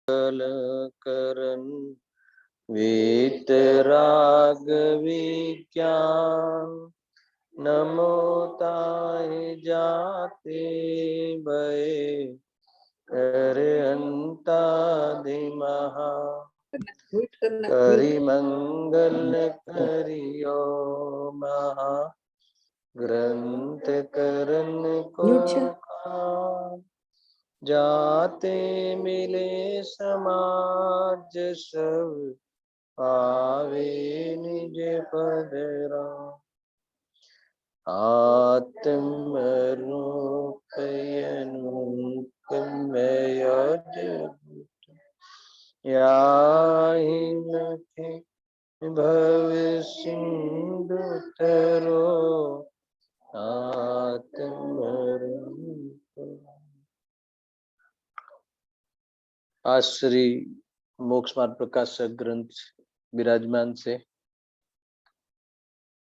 करण वीतराग विज्ञान नमो ताहि जाते भय करंतादिमहा करि मंगल करियो महा ग्रंथ करन को जाते मिले समाज सब आवे निज पदरा आत्मरूपयनुकमय याहि नखे भव सिंधु तरो आत्मरूप। આ શ્રી મોક્ષ માર્ગ પ્રકાશક ગ્રંથ બિરાજમાન છે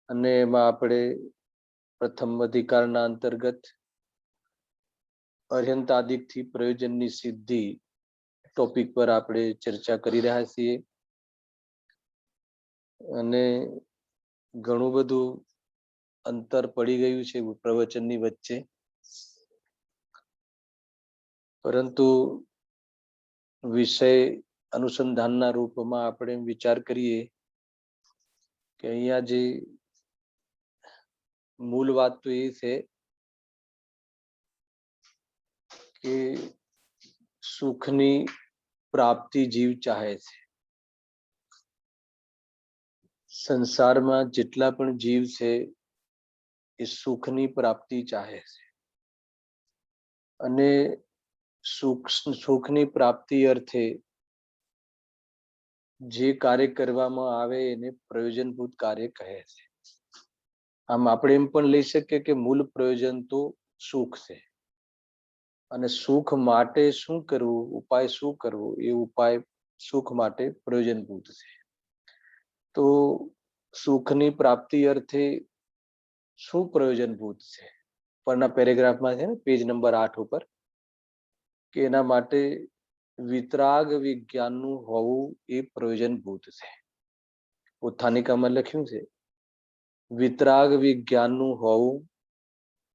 અને એમાં આપણે પ્રથમ અધિકારના અંતર્ગત અર્યંતાદિકથી પ્રયોજનની સિદ્ધિ ટોપિક પર આપણે ચર્ચા કરી રહ્યા છીએ અને ઘણું બધું અંતર પડી ગયું છે પ્રવચનની વચ્ચે, પરંતુ વિષય અનુસંધાનના રૂપમાં આપણે વિચાર કરીએ કે અહીંયા જે મૂળ વાત તો એ છે કે સુખની પ્રાપ્તિ જીવ ચાહે છે. સંસારમાં જેટલા પણ જીવ છે એ સુખની પ્રાપ્તિ ચાહે છે અને સુખની પ્રાપ્તિ અર્થે જે કાર્ય કરવામાં આવે એને પ્રયોજનભૂત કાર્ય કહે છે. આમ આપણે એમ પણ લઈ શકીએ કે મૂળ પ્રયોજન તો સુખ છે અને સુખ માટે શું કરવું, ઉપાય શું કરવો, એ ઉપાય સુખ માટે પ્રયોજનભૂત છે. તો સુખની પ્રાપ્તિ અર્થે શું પ્રયોજનભૂત છે પરના પેરેગ્રાફમાં છે ને, પેજ નંબર 8 ઉપર, કે એના માટે વિતરાગ વિજ્ઞાનનું હોવું એ પ્રયોજનભૂત છે. ઉત્થાનિકામાં લખ્યું છે વિતરાગ વિજ્ઞાનનું હોવું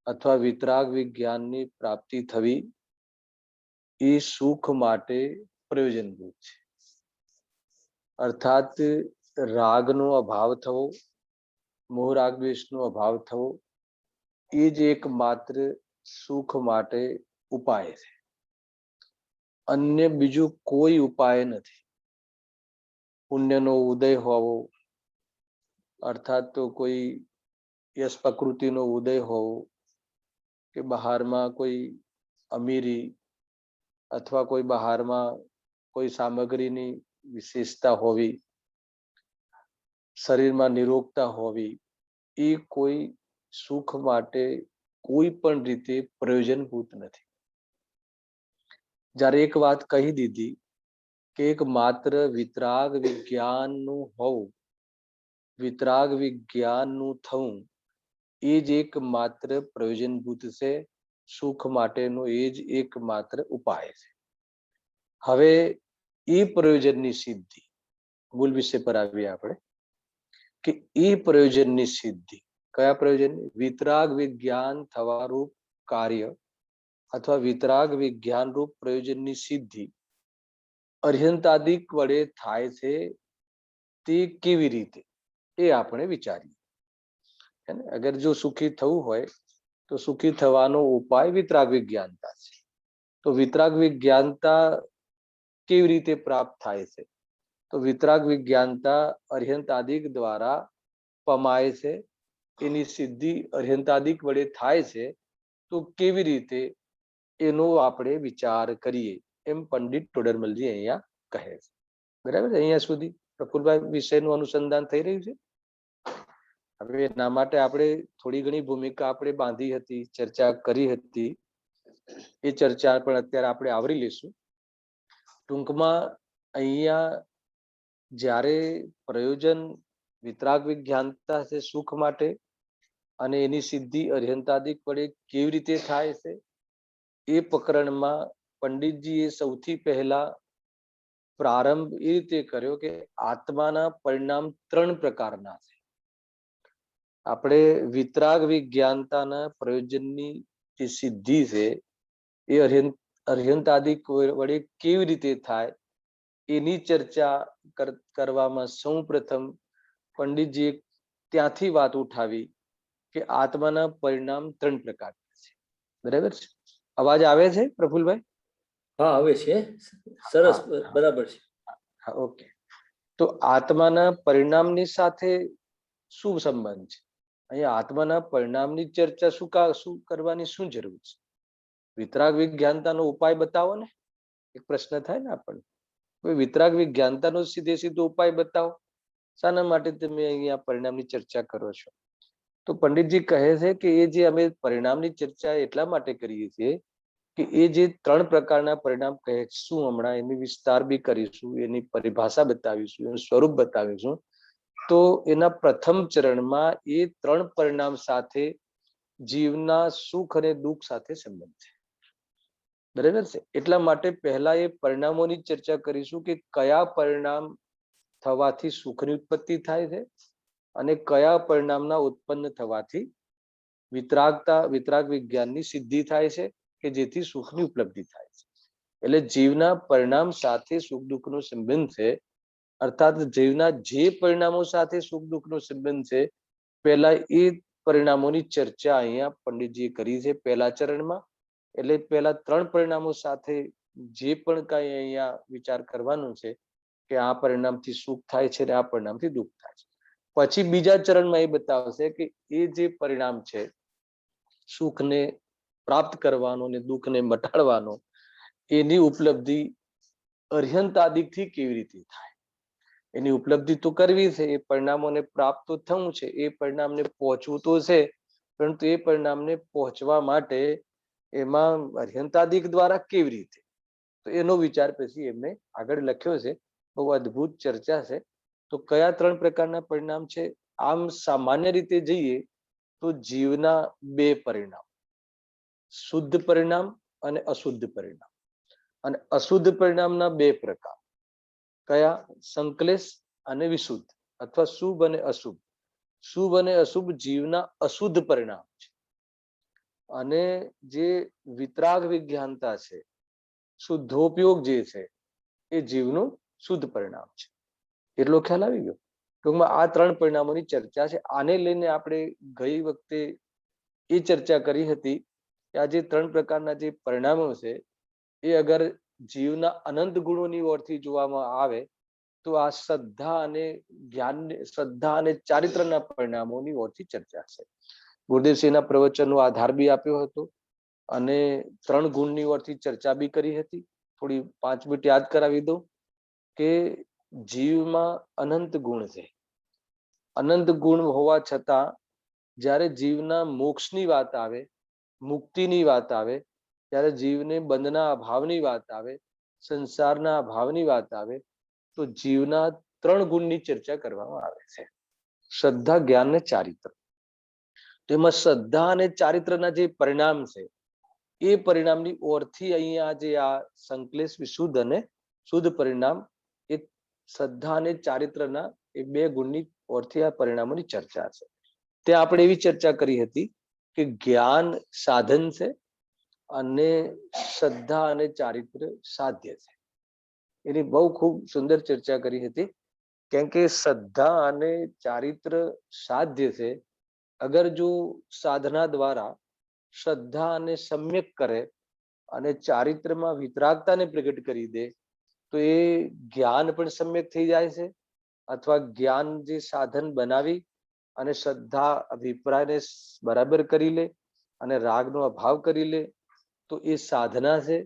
અથવા વિતરાગ વિજ્ઞાનની પ્રાપ્તિ થવી એ સુખ માટે પ્રયોજનભૂત છે. અર્થાત રાગનો અભાવ થવો, મોહ રાગ દ્વેષનો અભાવ થવો એ જ એકમાત્ર સુખ માટે ઉપાય છે. અન્ય બીજું કોઈ ઉપાય નથી. પુણ્યનો ઉદય હોવો, અર્થાત તો કોઈ યશ પ્રકૃતિનો ઉદય હોવો, કે બહારમાં કોઈ અમીરી અથવા કોઈ બહારમાં કોઈ સામગ્રીની વિશેષતા હોવી, શરીરમાં નિરોગતા હોવી, એ કોઈ સુખ માટે કોઈ પણ રીતે પ્રયોજનભૂત નથી. જ્યારે એક વાત કહી દીધી કે એક માત્ર વિતરાગ વિજ્ઞાનનું હોવું, વિતરાગ વિજ્ઞાનનું થવું એ જ એક માત્ર પ્રયોજનભૂત છે, સુખ માટેનો એ જ એકમાત્ર ઉપાય છે. હવે એ પ્રયોજનની સિદ્ધિ, મૂળ વિષય પર આવીએ આપણે કે એ પ્રયોજનની સિદ્ધિ કયા પ્રયોજન? વિતરાગ વિજ્ઞાન થવા રૂપ કાર્ય અથવા વિતરાગ વિજ્ઞાન રૂપ પ્રયોજનની સિદ્ધિ અર્યંતાદિક વડે થાય છે. તે કેવી રીતે એ આપણે વિચારીએ. અગર જો સુખી થવું હોય તો સુખી થવાનો ઉપાય વિતરાગ વિજ્ઞાનતા છે. તો વિતરાગ વિજ્ઞાનતા કેવી રીતે પ્રાપ્ત થાય છે? તો વિતરાગ વિજ્ઞાનતા અર્યંતાદિક દ્વારા પમાય છે. એની સિદ્ધિ અર્યંતાદિક વડે થાય છે. તો કેવી રીતે એનો આપણે વિચાર કરીએ એમ પંડિત ટોડરમલજી અહીંયા કહે છે. બરાબર, અહીંયા સુધી પ્રફુલભાઈ વિષયનું અનુસંધાન થઈ રહ્યું છે. હવે એના માટે આપણે થોડી ઘણી ભૂમિકા આપણે બાંધી હતી, ચર્ચા કરી હતી. એ ચર્ચા પણ અત્યારે આપણે આવરી લઈશું. ટૂંકમાં અહીંયા જ્યારે પ્રયોજન વિતરાગ વિજ્ઞાનતા છે સુખ માટે અને એની સિદ્ધિ અર્યંતાદિક વડે કેવી રીતે થાય છે એ પ્રકરણમાં પંડિતજીએ સૌથી પહેલા પ્રારંભ એ રીતે કર્યો કે આત્માના પરિણામ 3 પ્રકારના છે. આપણે વિતરાગ વિજ્ઞાનતાના પ્રયોજનની જે સિદ્ધિ છે એ અર્હંતાદિક વડે કેવી રીતે થાય એની ચર્ચા કરવામાં સૌપ્રથમ પંડિતજીએ ત્યાંથી વાત ઉઠાવી કે આત્માના પરિણામ 3 પ્રકારના છે. બરાબર છે? અવાજ આવે છે પ્રફુલભાઈ? હા, આવે છે. સરસ, બરાબર છે. હા, ઓકે. તો આત્માના પરિણામની સાથે શું સંબંધ છે? અહીંયા આત્માના પરિણામની ચર્ચા શું કરવાની શું જરૂર છે? વિતરાગ વિજ્ઞાનતાનો ઉપાય બતાવો ને. એક પ્રશ્ન થાય ને આપણને, વિતરાગ વિજ્ઞાનતાનો સીધે સીધો ઉપાય બતાવો. શાના માટે તમે અહીંયા પરિણામની ચર્ચા કરો છો? તો પંડિતજી કહે છે કે એ જે અમે પરિણામની ચર્ચા એટલા માટે કરીએ છીએ કે એ જે 3 પ્રકારના પરિણામ કહે શું, હમણાં એની વિસ્તાર બી કરીશું, એની પરિભાષા બતાવીશું, એનું સ્વરૂપ બતાવીશું. તો એના પ્રથમ ચરણમાં એ 3 પરિણામ સાથે જીવના સુખ અને દુઃખ સાથે સંબંધ છે. બરાબર છે? એટલા માટે પહેલા એ પરિણામોની ચર્ચા કરીશું કે કયા પરિણામ થવાથી સુખની ઉત્પત્તિ થાય છે અને કયા પરિણામના ઉત્પન્ન થવાથી વિતરાગ વિજ્ઞાનની સિદ્ધિ થાય છે કે જેથી સુખની ઉપલબ્ધિ થાય છે. એટલે જીવના પરિણામ સાથે સુખ દુઃખનો સંબંધ છે. અર્થાત જીવના જે પરિણામો સાથે સુખ દુઃખનો સંબંધ છે, પહેલા એ પરિણામોની ચર્ચા અહીંયા પંડિતજીએ કરી છે પહેલા ચરણમાં. એટલે પહેલા 3 પરિણામો સાથે જે પણ કઈ અહીંયા વિચાર કરવાનો છે કે આ પરિણામથી સુખ થાય છે અને આ પરિણામથી દુઃખ થાય છે. પછી બીજા ચરણમાં એ બતાવશે કે એ જે પરિણામ છે સુખને પ્રાપ્ત કરવાનો અને દુઃખને મટાડવાનો, એની ઉપલબ્ધિ અર્હંતાદિકથી કેવી રીતે થાય. એની ઉપલબ્ધિ તો કરવી છે, એ પરિણામોને પ્રાપ્ત તો થવું છે, એ પરિણામને પહોંચવું તો છે, પરંતુ એ પરિણામને પહોંચવા માટે એમાં અર્હંતાદિક દ્વારા કેવી રીતે, તો એનો વિચાર પછી એમને આગળ લખ્યો છે. બહુ અદ્ભુત ચર્ચા છે. તો કયા 3 પ્રકારના પરિણામ છે? આમ સામાન્ય રીતે જઈએ તો જીવના 2 પરિણામ, શુદ્ધ પરિણામ અને અશુદ્ધ પરિણામ. અને અશુદ્ધ પરિણામના 2 પ્રકાર કયા? સંકલેશ અને વિશુદ્ધ, અથવા શુભ અને અશુભ. શુભ અને અશુભ જીવના અશુદ્ધ પરિણામ છે અને જે વિતરાગ વિજ્ઞાનતા છે, શુદ્ધોપયોગ જે છે, એ જીવનું શુદ્ધ પરિણામ છે. એટલો ખ્યાલ આવી ગયો? ટૂંકમાં આ 3 પરિણામોની ચર્ચા છે. આને લઈને આપણે ગઈ વખતે એ ચર્ચા કરી હતી કે આ જે 3 પ્રકારના જે પરિણામો છે એ અગર જીવના અનંત ગુણોની ઓરથી જોવામાં આવે તો આ શ્રદ્ધા અને જ્ઞાન, શ્રદ્ધા અને ચારિત્રના પરિણામોની ઓરથી ચર્ચા છે. ગુરુદેવસિંહના પ્રવચનનો આધાર બી આપ્યો હતો અને 3 ગુણની ઓરથી ચર્ચા બી કરી હતી. થોડી 5 મિનિટ યાદ કરાવી દઉં કે જીવમાં અનંત ગુણ છે. અનંત ગુણ હોવા છતાં જ્યારે જીવના મોક્ષની વાત આવે, મુક્તિની વાત આવે, ત્યારે જીવને બંધના અભાવની વાત આવે, સંસારના અભાવની વાત આવે, તો જીવના 3 ગુણની ચર્ચા કરવામાં આવે છે: શ્રદ્ધા, જ્ઞાન અને ચારિત્ર. તેમાં શ્રદ્ધા અને ચારિત્રના જે પરિણામ છે એ પરિણામની ઓરથી અહીંયા જે આ સંકલેશ વિશુદ્ધ અને શુદ્ધ પરિણામ, એ શ્રદ્ધા અને ચારિત્રના એ 2 ગુણની ઓરથી આ પરિણામોની ચર્ચા છે. ત્યાં આપણે એવી ચર્ચા કરી હતી કે જ્ઞાન સાધન છે અને શ્રદ્ધા અને ચારિત્ર સાધ્ય છે. એની બહુ ખૂબ સુંદર ચર્ચા કરી હતી. કેમ કે શ્રદ્ધા અને ચારિત્ર સાધ્ય છે. અગર જો સાધના દ્વારા શ્રદ્ધા અને સમ્યક કરે અને ચારિત્રમાં વિતરાગતાને પ્રગટ કરી દે તો એ જ્ઞાન પણ સમ્યક થઈ જાય છે. અથવા જ્ઞાન જે સાધન બનાવી અને શ્રદ્ધા અભિપ્રાયને બરાબર કરી લે અને રાગનો અભાવ કરી લે તો એ સાધના છે.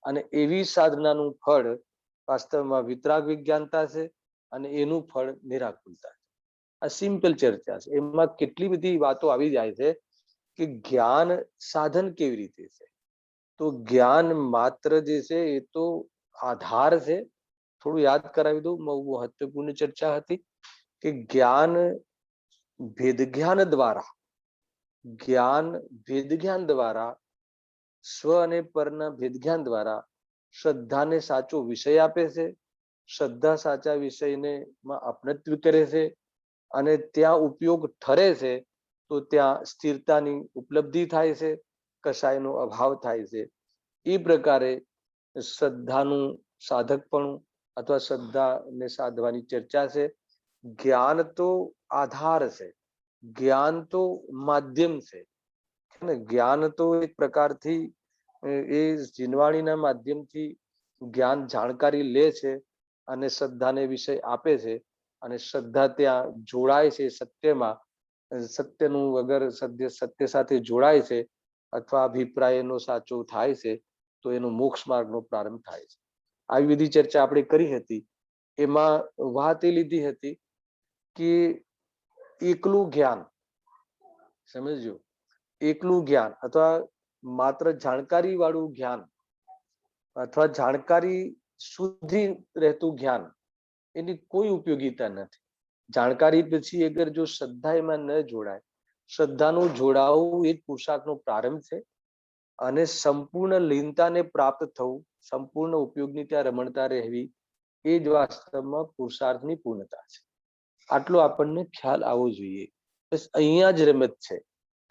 અને એવી સાધનાનું ફળ વાસ્તવમાં વિતરાગ વિજ્ઞાનતા છે અને એનું ફળ નિરાકુલતા છે. આ સિમ્પલ ચર્ચા છે. એમાં કેટલી બધી વાતો આવી જાય છે કે જ્ઞાન સાધન કેવી રીતે છે. તો જ્ઞાન માત્ર જે છે એ તો આધાર છે. થોડું યાદ કરાવી દઉં, બહુ મહત્વપૂર્ણ ચર્ચા હતી કે જ્ઞાન ભેદ જ્ઞાન દ્વારા સ્વ અને પરના ભેદ જ્ઞાન દ્વારા શ્રદ્ધાને સાચો વિષય આપે છે, શ્રદ્ધા સાચા વિષયને માં અપનત્વ કરે છે અને ત્યાં ઉપયોગ ઠરે છે તો ત્યાં સ્થિરતાની ઉપલબ્ધિ થાય છે, કશાયનો અભાવ થાય છે. એ પ્રકારે શ્રદ્ધાનું સાધકપણું અથવા શ્રદ્ધાને સાધવાની ચર્ચા છે. જ્ઞાન તો આધાર છે, જ્ઞાન તો માધ્યમ છે. જ્ઞાન તો એક પ્રકારથી એ જીનવાણીના માધ્યમથી જ્ઞાન જાણકારી લે છે અને શ્રદ્ધાને વિષય આપે છે, અને શ્રદ્ધા ત્યાં જોડાય છે સત્યમાં, સત્યનું વગર સત્ય સાથે જોડાય છે અથવા અભિપ્રાય એનો સાચો થાય છે તો એનો મોક્ષ માર્ગનો પ્રારંભ થાય છે. આવી બધી ચર્ચા આપણે કરી હતી. એમાં વાત એ લીધી હતી કે એકલું જ્ઞાન, સમજજો, એકલું જ્ઞાન અથવા માત્ર જાણકારી વાળું જ્ઞાન અથવા જાણકારી સુધી રહેતું જ્ઞાન એની કોઈ ઉપયોગીતા નથી. જાણકારી પછી અગર જો શ્રદ્ધા એમાં ન જોડાય, શ્રદ્ધાનું જોડાવું એ જ પુરુષાર્થનો પ્રારંભ છે. અને સંપૂર્ણ લીનતાને પ્રાપ્ત થવું, સંપૂર્ણ ઉપયોગની ત્યાં રમણતા રહેવી, એ જ વાસ્તવમાં પુરુષાર્થની પૂર્ણતા છે. આટલો આપણને ખ્યાલ આવવો જોઈએ. બસ અહીંયા જ રમત છે.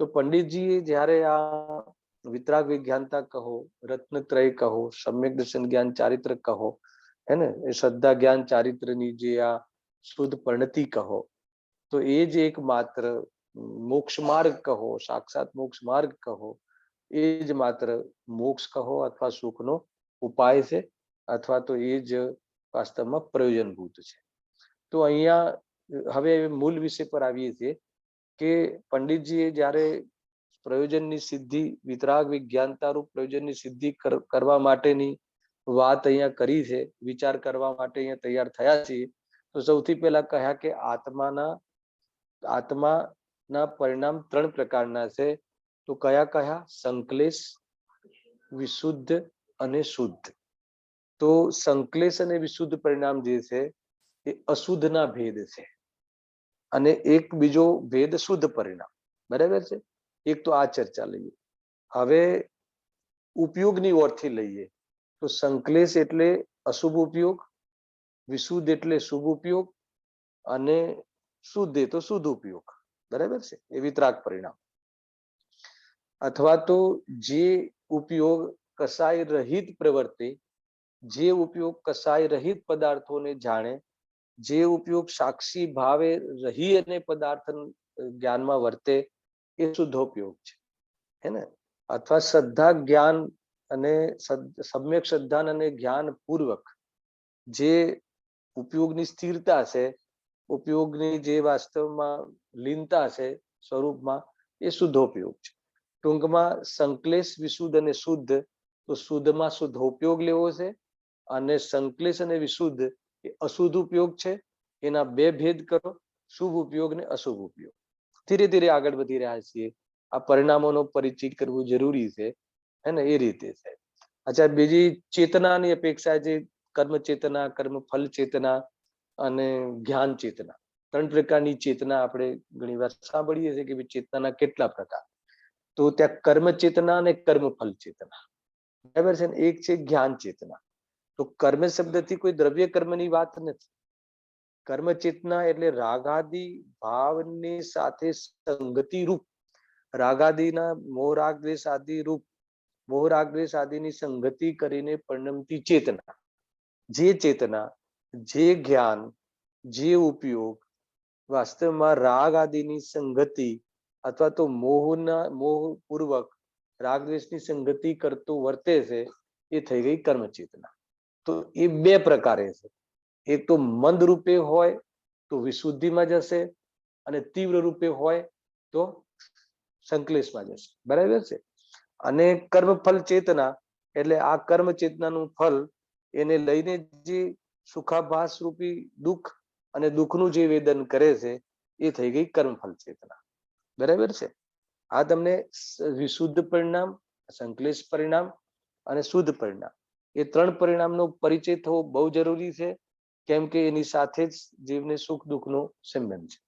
તો પંડિતજીએ જ્યારે આ વિતરાગ વિજ્ઞાનતા કહો, રત્નત્રય કહો, સમ્યક દર્શન જ્ઞાન ચારિત્ર કહો, હે ને, એ શ્રદ્ધા જ્ઞાન ચારિત્રની જે આ શુદ્ધ પરિણતિ કહો, તો એ જ એક માત્ર મોક્ષ માર્ગ કહો, સાક્ષાત મોક્ષ માર્ગ કહો, એ જ માત્ર મોક્ષ કહો અથવા સુખનો ઉપાય છે, અથવા તો એ જ વાસ્તવમાં પ્રયોજનભૂત છે. તો અહીંયા હવે મૂળ વિષય પર આવીએ છીએ કે પંડિતજીએ જ્યારે પ્રયોજનની સિદ્ધિ, વિતરાગ વિજ્ઞાનતા રૂપ પ્રયોજનની સિદ્ધિ કરવા માટેની વાત અહીંયા કરી છે, વિચાર કરવા માટે અહીંયા તૈયાર થયા છીએ. તો સૌથી પહેલા કહ્યા કે આત્માના પરિણામ 3 પ્રકારના છે. તો કયા કયા? સંકલેશ, વિશુદ્ધ અને શુદ્ધ. તો સંકલેશ અને વિશુદ્ધ પરિણામ જે છે એ અશુદ્ધના ભેદ છે, અને એક બીજો ભેદ શુદ્ધ પરિણામ. બરાબર છે. એક તો આ ચર્ચા લઈએ. હવે ઉપયોગની ઓરથી લઈએ તો સંકલેશ એટલે અશુભ ઉપયોગ, વિશુદ્ધ એટલે શુભ ઉપયોગ, અને શુદ્ધ એ તો શુદ્ધ ઉપયોગ. બરાબર છે. એ વિતરાગ પરિણામ. અથવા તો જે ઉપયોગ કસાય રહિત પ્રવર્તે, જે ઉપયોગ કસાય રહિત પદાર્થોને જાણે, જે ઉપયોગ સાક્ષી ભાવે રહી અને પદાર્થ જ્ઞાનમાં વર્તે, એ શુદ્ધોપયોગ છે, હે ને. અથવા શ્રદ્ધા જ્ઞાન અને સમ્યક શ્રદ્ધા અને જ્ઞાન પૂર્વક જે ઉપયોગની સ્થિરતા છે, ઉપયોગની જે વાસ્તવમાં લીનતા છે સ્વરૂપમાં, એ શુદ્ધોપયોગ છે. ટૂંકમાં સંકલેશ, વિશુદ્ધ અને શુદ્ધ. તો શુદ્ધમાં શુદ્ધોપયોગ લેવો છે, અને સંકલેશ અને વિશુદ્ધ એ અશુદ્ધ ઉપયોગ છે. એના 2 ભેદ કરો, શુભ ઉપયોગ ને અશુભ ઉપયોગ. ધીરે ધીરે આગળ વધી રહ્યા છીએ. આ પરિણામોનો પરિચય કરવો જરૂરી છે, હે ને, એ રીતે છે. અચ્છા, બીજી ચેતનાની અપેક્ષા જે કર્મ ચેતના, કર્મ ફલ ચેતના અને જ્ઞાન ચેતના, 3 પ્રકારની ચેતના આપણે ઘણી વાર સાંભળીએ છીએ કે ચેતનાના કેટલા પ્રકાર. તો ત્યાં કર્મ ચેતના અને કર્મ ફલ ચેતના, બરાબર છે ને. એક છે જ્ઞાન ચેતના. તો કર્મ શબ્દથી કોઈ દ્રવ્ય કર્મની વાત નથી. કર્મ ચેતના એટલે રાગાદી ભાવની સાથે સંગતિ રૂપ, રાગાદીના મોહ રાગ દ્વેષ આદિ રૂપ, મોહ રાગ દ્વેષ આદિની સંગતિ કરીને પરિણમતી ચેતના. જે ચેતના, જે જ્ઞાન, જે ઉપયોગ વાસ્તવમાં રાગ આદિની સંગતિ અથવા તો મોહ પૂર્વક રાગ દ્વેષની સંગતિ કરતું વર્તે છે, એ થઈ ગઈ કર્મ ચેતના. તો એ 2 પ્રકારે છે. એક તો મંદ રૂપે હોય તો વિશુદ્ધિમાં જશે, અને તીવ્ર રૂપે હોય તો સંકલેશમાં જશે. બરાબર છે. અને કર્મ ફલ ચેતના એટલે આ કર્મ ચેતનાનું ફલ એને લઈને જે સુખાભાસ રૂપી દુઃખ અને દુઃખનું જે વેદન કરે છે, એ થઈ ગઈ કર્મફલ ચેતના. બરાબર છે. આ તમને વિશુદ્ધ પરિણામ, સંકલેશ પરિણામ અને શુદ્ધ પરિણામ, એ 3 પરિણામનો પરિચય થવો બહુ જરૂરી છે. કેમ કે એની સાથે જ જીવને સુખ દુઃખનો સંબંધ છે.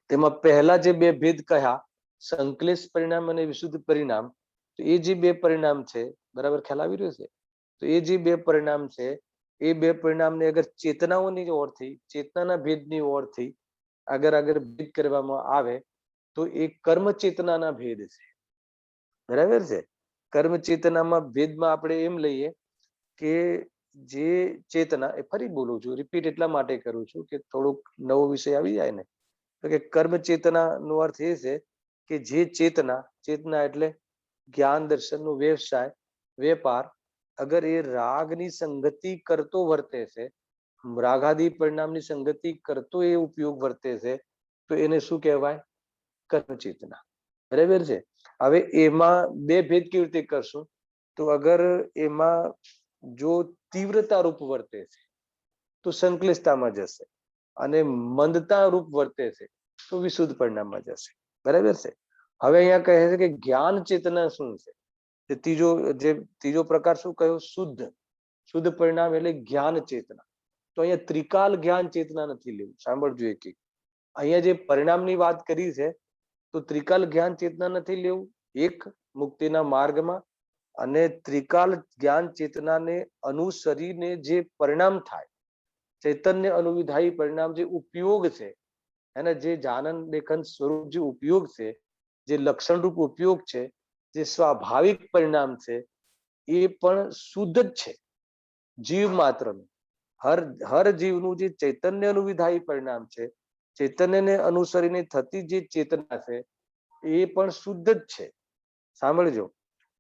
તેમાં પહેલા જે 2 ભેદ કહ્યા, સંકલેશ પરિણામ અને વિશુદ્ધ પરિણામ, તો એ જે 2 પરિણામ છે, બરાબર ખ્યાલ આવી રહ્યો છે. તો એ જે 2 પરિણામ છે એ બે પરિણામને અગર ચેતનાઓની ઓરથી, ચેતનાના ભેદની ઓરથી અગર ભેદ કરવામાં આવે તો એ કર્મ ચેતનાના ભેદ છે. બરાબર છે. કર્મ ચેતનામાં ભેદમાં આપણે એમ લઈએ કે જે ચેતના, એ ફરી બોલું છું, રિપીટ એટલા માટે કરું છું કે થોડુંક નવો વિષય આવી જાય ને, તો કે કર્મ ચેતનાનો અર્થ એ છે કે જે ચેતના, ચેતના એટલે જ્ઞાન દર્શનનો વ્યવસાય, વેપાર, અગર એ રાગની સંગતિ કરતો વર્તે છે, રાગાદી પરિણામની સંગતિ કરતો એ ઉપયોગ વર્તે છે, તો એને શું કહેવાય? કર્મ ચેતના. બરાબર છે. હવે એમાં બે ભેદ કેવી રીતે કરશું? તો અગર એમાં જો તીવ્રતા રૂપ વર્તે છે તો સંકલિષ્ટતામાં જશે, અને મંદતા રૂપ વર્તે છે તો વિશુદ્ધ પરિણામમાં જશે. બરાબર છે. હવે અહીંયા કહે છે કે જ્ઞાન ચેતના શું છે? ત્રીજો પ્રકાર શું કહ્યો? શુદ્ધ. શુદ્ધ પરિણામ એટલે જ્ઞાન ચેતના. તો અહીંયા ત્રિકાલ જ્ઞાન ચેતના નથી લેવું. સાંભળજો એક. અહીંયા જે પરિણામની વાત કરી છે તો ત્રિકાલ જ્ઞાન ચેતના નથી લેવું એક મુક્તિના માર્ગમાં, અને ત્રિકાલ જ્ઞાન ચેતનાને અનુસરીને જે પરિણામ થાય, ચૈતન્ય અનુવિધાયી પરિણામ, જે ઉપયોગ છે એને, જે જાનન લેખન સ્વરૂપ જે ઉપયોગ છે, જે લક્ષણ રૂપ ઉપયોગ છે, જે સ્વાભાવિક પરિણામ છે, એ પણ શુદ્ધ જ છે જીવ માત્રનું. હર જીવનું જે ચૈતન્ય અનુવિધાયી પરિણામ છે, ચૈતન્યને અનુસરીને થતી જે ચેતના છે, એ પણ શુદ્ધ જ છે. સાંભળજો,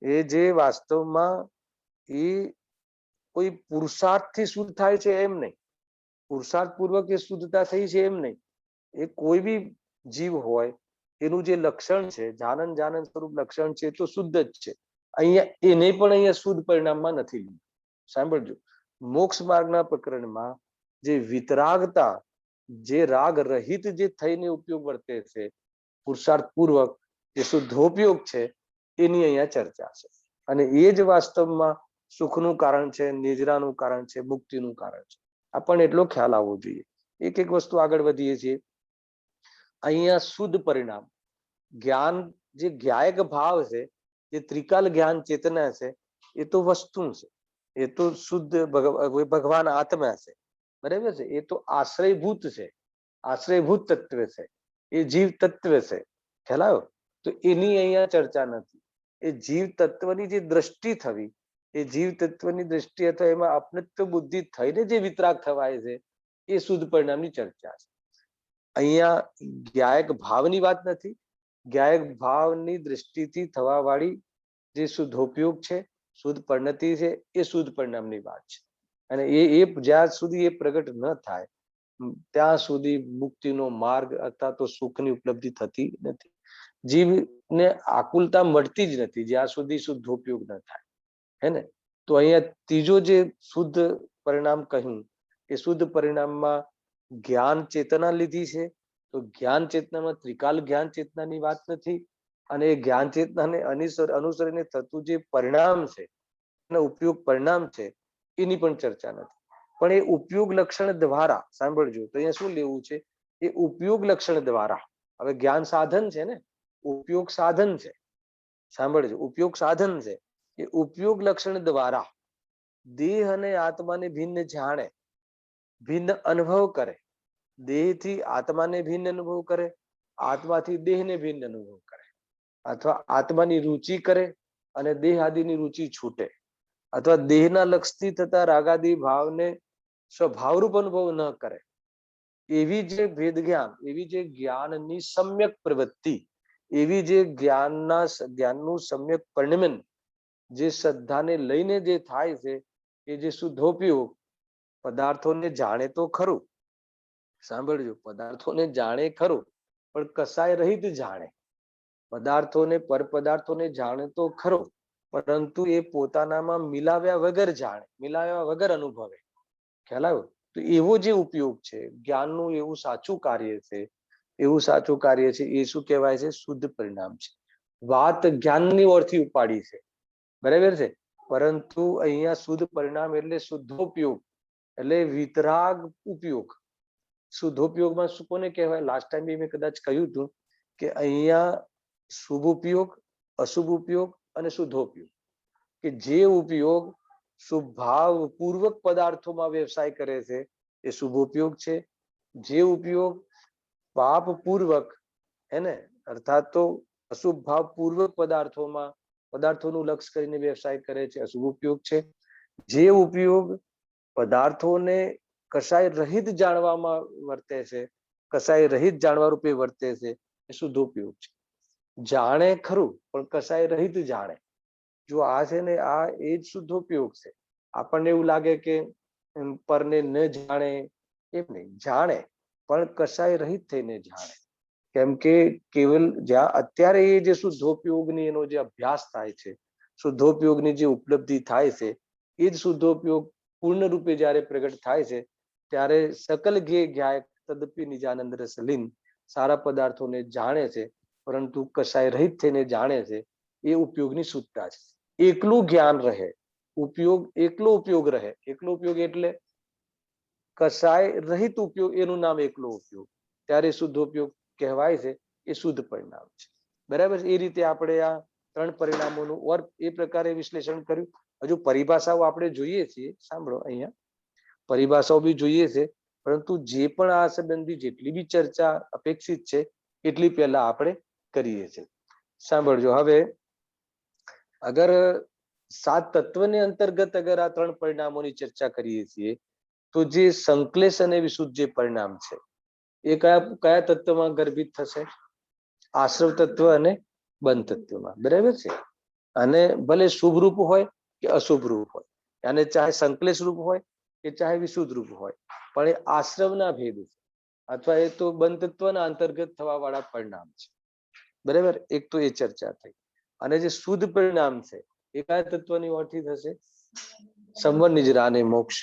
એ જે વાસ્તવમાં એ કોઈ પુરુષાર્થથી શુદ્ધ થાય છે એમ નહીં, પુરુષાર્થ પૂર્વક એ શુદ્ધતા થઈ છે એમ નહીં. એ કોઈ બી જીવ હોય એનું જે લક્ષણ છે, જાનન સ્વરૂપ લક્ષણ છે, તો શુદ્ધ જ છે. અહીંયા એને પણ અહીંયા શુદ્ધ પરિણામમાં નથી લીધું. સાંભળજો, મોક્ષ માર્ગના પ્રકરણમાં જે વિતરાગતા, જે રાગ રહિત જે થઈને ઉપયોગ વર્તે છે, પુરુષાર્થ પૂર્વક જે શુદ્ધોપયોગ છે, એની અહીંયા ચર્ચા છે. અને એ જ વાસ્તવમાં સુખનું કારણ છે, નિજરાનું કારણ છે, મુક્તિનું કારણ છે. આપણને એટલો ખ્યાલ આવવો જોઈએ. એક એક વસ્તુ આગળ વધીએ છીએ. અહીંયા શુદ્ધ પરિણામ, જ્ઞાન, જે જ્ઞાયક ભાવ છે, જે ત્રિકાલ જ્ઞાન ચેતના છે, એ તો વસ્તુ છે, એ તો શુદ્ધ ભગવાન આત્મા છે. બરાબર છે. એ તો આશ્રયભૂત છે, આશ્રયભૂત તત્વ છે, એ જીવ તત્વ છે. ખ્યાલ આવ્યો? તો એની અહીંયા ચર્ચા નથી. એ જીવ તત્વની જે દ્રષ્ટિ થવી, એ જીવ તત્વની દ્રષ્ટિ અથવા એમાં અપનત્વ બુદ્ધિ થઈને જે વિતરાગ થવાય છે, એ શુદ્ધ પરિણામની ચર્ચા છે. અહીંયા જ્ઞાયક ભાવની વાત નથી. જ્ઞાયક ભાવની દ્રષ્ટિથી થવા વાળી જે શુદ્ધોપયોગ છે, શુદ્ધ પરિણતિ છે, એ શુદ્ધ પરિણામની વાત છે. અને એ જ્યાં સુધી એ પ્રગટ ન થાય ત્યાં સુધી મુક્તિનો માર્ગ અથવા તો સુખની ઉપલબ્ધિ થતી નથી. જીવને આકુલતા મળતી જ નથી જ્યાં સુધી શુદ્ધોપયોગ ન થાય. હે ને? તો અહીંયા ત્રીજો જે શુદ્ધ પરિણામ કહ્યું, એ શુદ્ધ પરિણામમાં જ્ઞાન ચેતના લીધી છે. તો જ્ઞાન ચેતનામાં ત્રિકાલ જ્ઞાન ચેતનાની વાત નથી, અને એ જ્ઞાન ચેતનાને અનુસરીને થતું જે પરિણામ છે, ઉપયોગ પરિણામ છે, એની પણ ચર્ચા નથી. પણ એ ઉપયોગ લક્ષણ દ્વારા, સાંભળજો, તો અહીંયા શું લેવું છે? એ ઉપયોગ લક્ષણ દ્વારા. હવે જ્ઞાન સાધન છે ને, ઉપયોગ સાધન છે. સાંભળજો, ઉપયોગ સાધન છે. એ ઉપયોગ લક્ષણ દ્વારા દેહ અને આત્માને ભિન્ન જાણે, ભિન્ન અનુભવ કરે, દેહથી આત્માને ભિન્ન અનુભવ કરે, આત્માથી દેહને ભિન્ન અનુભવ કરે, અથવા આત્માની રુચિ કરે અને દેહ આદિની રુચિ છૂટે, અથવા દેહના લક્ષથી થતા રાગાદી ભાવને સ્વભાવરૂપ અનુભવ ન કરે. એવી જે ભેદ જ્ઞાન, એવી જે જ્ઞાનની સમ્યક પ્રવૃત્તિ, એવી જે જ્ઞાનનું સમ્યક પરિણમન, જે શ્રદ્ધાને લઈને જે થાય છે, એ જે શુદ્ધોપયોગ, પદાર્થોને જાણે તો ખરું. સાંભળજો, પદાર્થોને જાણે ખરું, પણ કસાય રહિત જાણે. પદાર્થોને, પર પદાર્થોને જાણે તો ખરો, પરંતુ એ પોતાનામાં મિલાવ્યા વગર જાણે, મિલાવ્યા વગર અનુભવે. ખ્યાલ આવ્યો? તો એવો જે ઉપયોગ છે, જ્ઞાનનું એવું સાચું કાર્ય છે, એવું સાચું કાર્ય છે, એ શું કહેવાય છે? શુદ્ધ પરિણામ છે. વાત જ્ઞાનની ઓરથી ઉપાડી છે, બરાબર છે, પરંતુ અહીંયા શુદ્ધ પરિણામ એટલે શુદ્ધોપયોગ, એટલે વિતરાગ ઉપયોગ. શુદ્ધોપયોગમાં શું કોને કહેવાય? લાસ્ટ ટાઈમ મેં કદાચ કહ્યું હતું કે અહીંયા શુભ ઉપયોગ, અશુભ ઉપયોગ અને શુદ્ધોપયોગ, કે જે ઉપયોગ સ્વભાવ પૂર્વક પદાર્થોમાં વ્યવસાય કરે છે એ શુભોપયોગ છે. જે ઉપયોગ પાપ પૂર્વક એને અર્થાત તો અશુભ ભાવ પૂર્વક પદાર્થોનું લક્ષ્ય કરીને વ્યવસાય કરે છે અશુભ ઉપયોગ છે. જે ઉપયોગ પદાર્થોને કશાય રહિત જાણવામાં વર્તે છે, કશાય રહિત જાણવા રૂપે વર્તે છે, એ શુદ્ધ ઉપયોગ છે. જાણે ખરું પણ કશાય રહિત જાણે, જો આ છે ને આ એ જ શુદ્ધ ઉપયોગ છે. આપણને એવું લાગે કે પરને ન જાણે, એમ નહીં, જાણે પણ કશાય રહિત થઈને જાણે. કેમ કે કેવલ જ્યાં અત્યારે એ જે શુદ્ધોપયોગની એનો જે અભ્યાસ થાય છે, શુદ્ધોપયોગની જે ઉપલબ્ધિ થાય છે, એ જ શુદ્ધોપયોગ પૂર્ણ રૂપે જ્યારે પ્રગટ થાય છે ત્યારે સકલ ઘે જ્ઞાય તદપી નિજાનંદ રસ લીન, સારા પદાર્થોને જાણે છે પરંતુ કશાય રહિત થઈને જાણે છે. એ ઉપયોગની શુદ્ધતા છે. એકલું જ્ઞાન રહે, ઉપયોગ એકલો ઉપયોગ રહે. એકલો ઉપયોગ એટલે કશાય રહિત ઉપયોગ, એનું નામ એકલો ઉપયોગ. ત્યારે શુદ્ધ ઉપયોગ કહેવાય છે. એ શુદ્ધ પરિણામ છે. બરાબર. એ રીતે આપણે આ ત્રણ પરિણામોનું ઓર એ પ્રકારે વિશ્લેષણ કર્યું. હજુ પરિભાષાઓ આપણે જોઈએ છીએ. સાંભળો, અહીંયા પરિભાષાઓ બી જોઈએ છે, પરંતુ જે પણ આ સંબંધી જેટલી બી ચર્ચા અપેક્ષિત છે એટલી પહેલા આપણે કરીએ છીએ. સાંભળજો. હવે અગર 7 તત્વને અંતર્ગત અગર આ ત્રણ પરિણામોની ચર્ચા કરીએ છીએ તો જે સંશ્લેષ અને વિશુદ્ધ જે પરિણામ છે એ કયા તત્વમાં ગર્ભિત થશે? આશ્રવ તત્વ અને બંધ તત્વમાં. બરાબર છે. અને ભલે શુભ રૂપ હોય કે અશુભ રૂપ હોય, અને ચાહે સંશ્લેષ રૂપ હોય કે ચાહે વિશુદ્ધ રૂપ હોય, પણ એ આશ્રવના ભેદ છે, અથવા એ તો બંધ તત્વના અંતર્ગત થવા વાળા પરિણામ છે. બરાબર. એક તો એ ચર્ચા થઈ. અને જે શુદ્ધ પરિણામ છે એ કયા તત્વની ઓળખી થશે? સંવર, નિજરા અને મોક્ષ.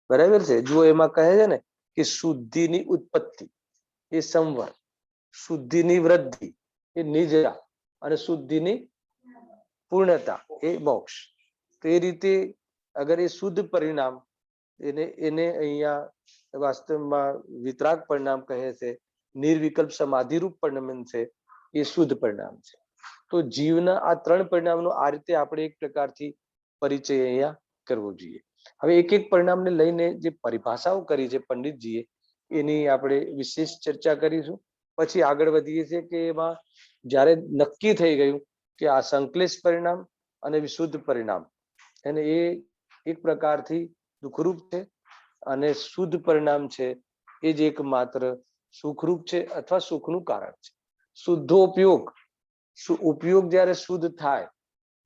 બરાબર છે. જુઓ, એમાં કહે છે ને કે શુદ્ધિની ઉત્પત્તિ એ સંવર, શુદ્ધિની વૃદ્ધિ એ નિજરા, અને શુદ્ધિની પૂર્ણતા એ મોક્ષ. તો એ રીતે અગર એ શુદ્ધ પરિણામ એને અહીંયા વાસ્તવમાં વિતરાગ પરિણામ કહે છે, નિર્વિકલ્પ સમાધિરૂપ પરિણામ છે, એ શુદ્ધ પરિણામ છે. તો જીવના આ ત્રણ પરિણામનો આ રીતે આપણે એક પ્રકારથી પરિચય અહીંયા કરવો જોઈએ. હવે એક એક પરિણામને લઈને જે પરિભાષાઓ કરી છે પંડિતજીએ, એની આપણે વિશેષ ચર્ચા કરીશું. પછી આગળ વધીએ છીએ કે એમાં જ્યારે નક્કી થઈ ગયું કે આ સંશ્લેષ પરિણામ અને વિશુદ્ધ પરિણામ એને એ એક પ્રકારથી દુઃખરૂપ છે, અને શુદ્ધ પરિણામ છે એ જ એકમાત્ર સુખરૂપ છે અથવા સુખનું કારણ છે. શુદ્ધો ઉપયોગ જ્યારે શુદ્ધ થાય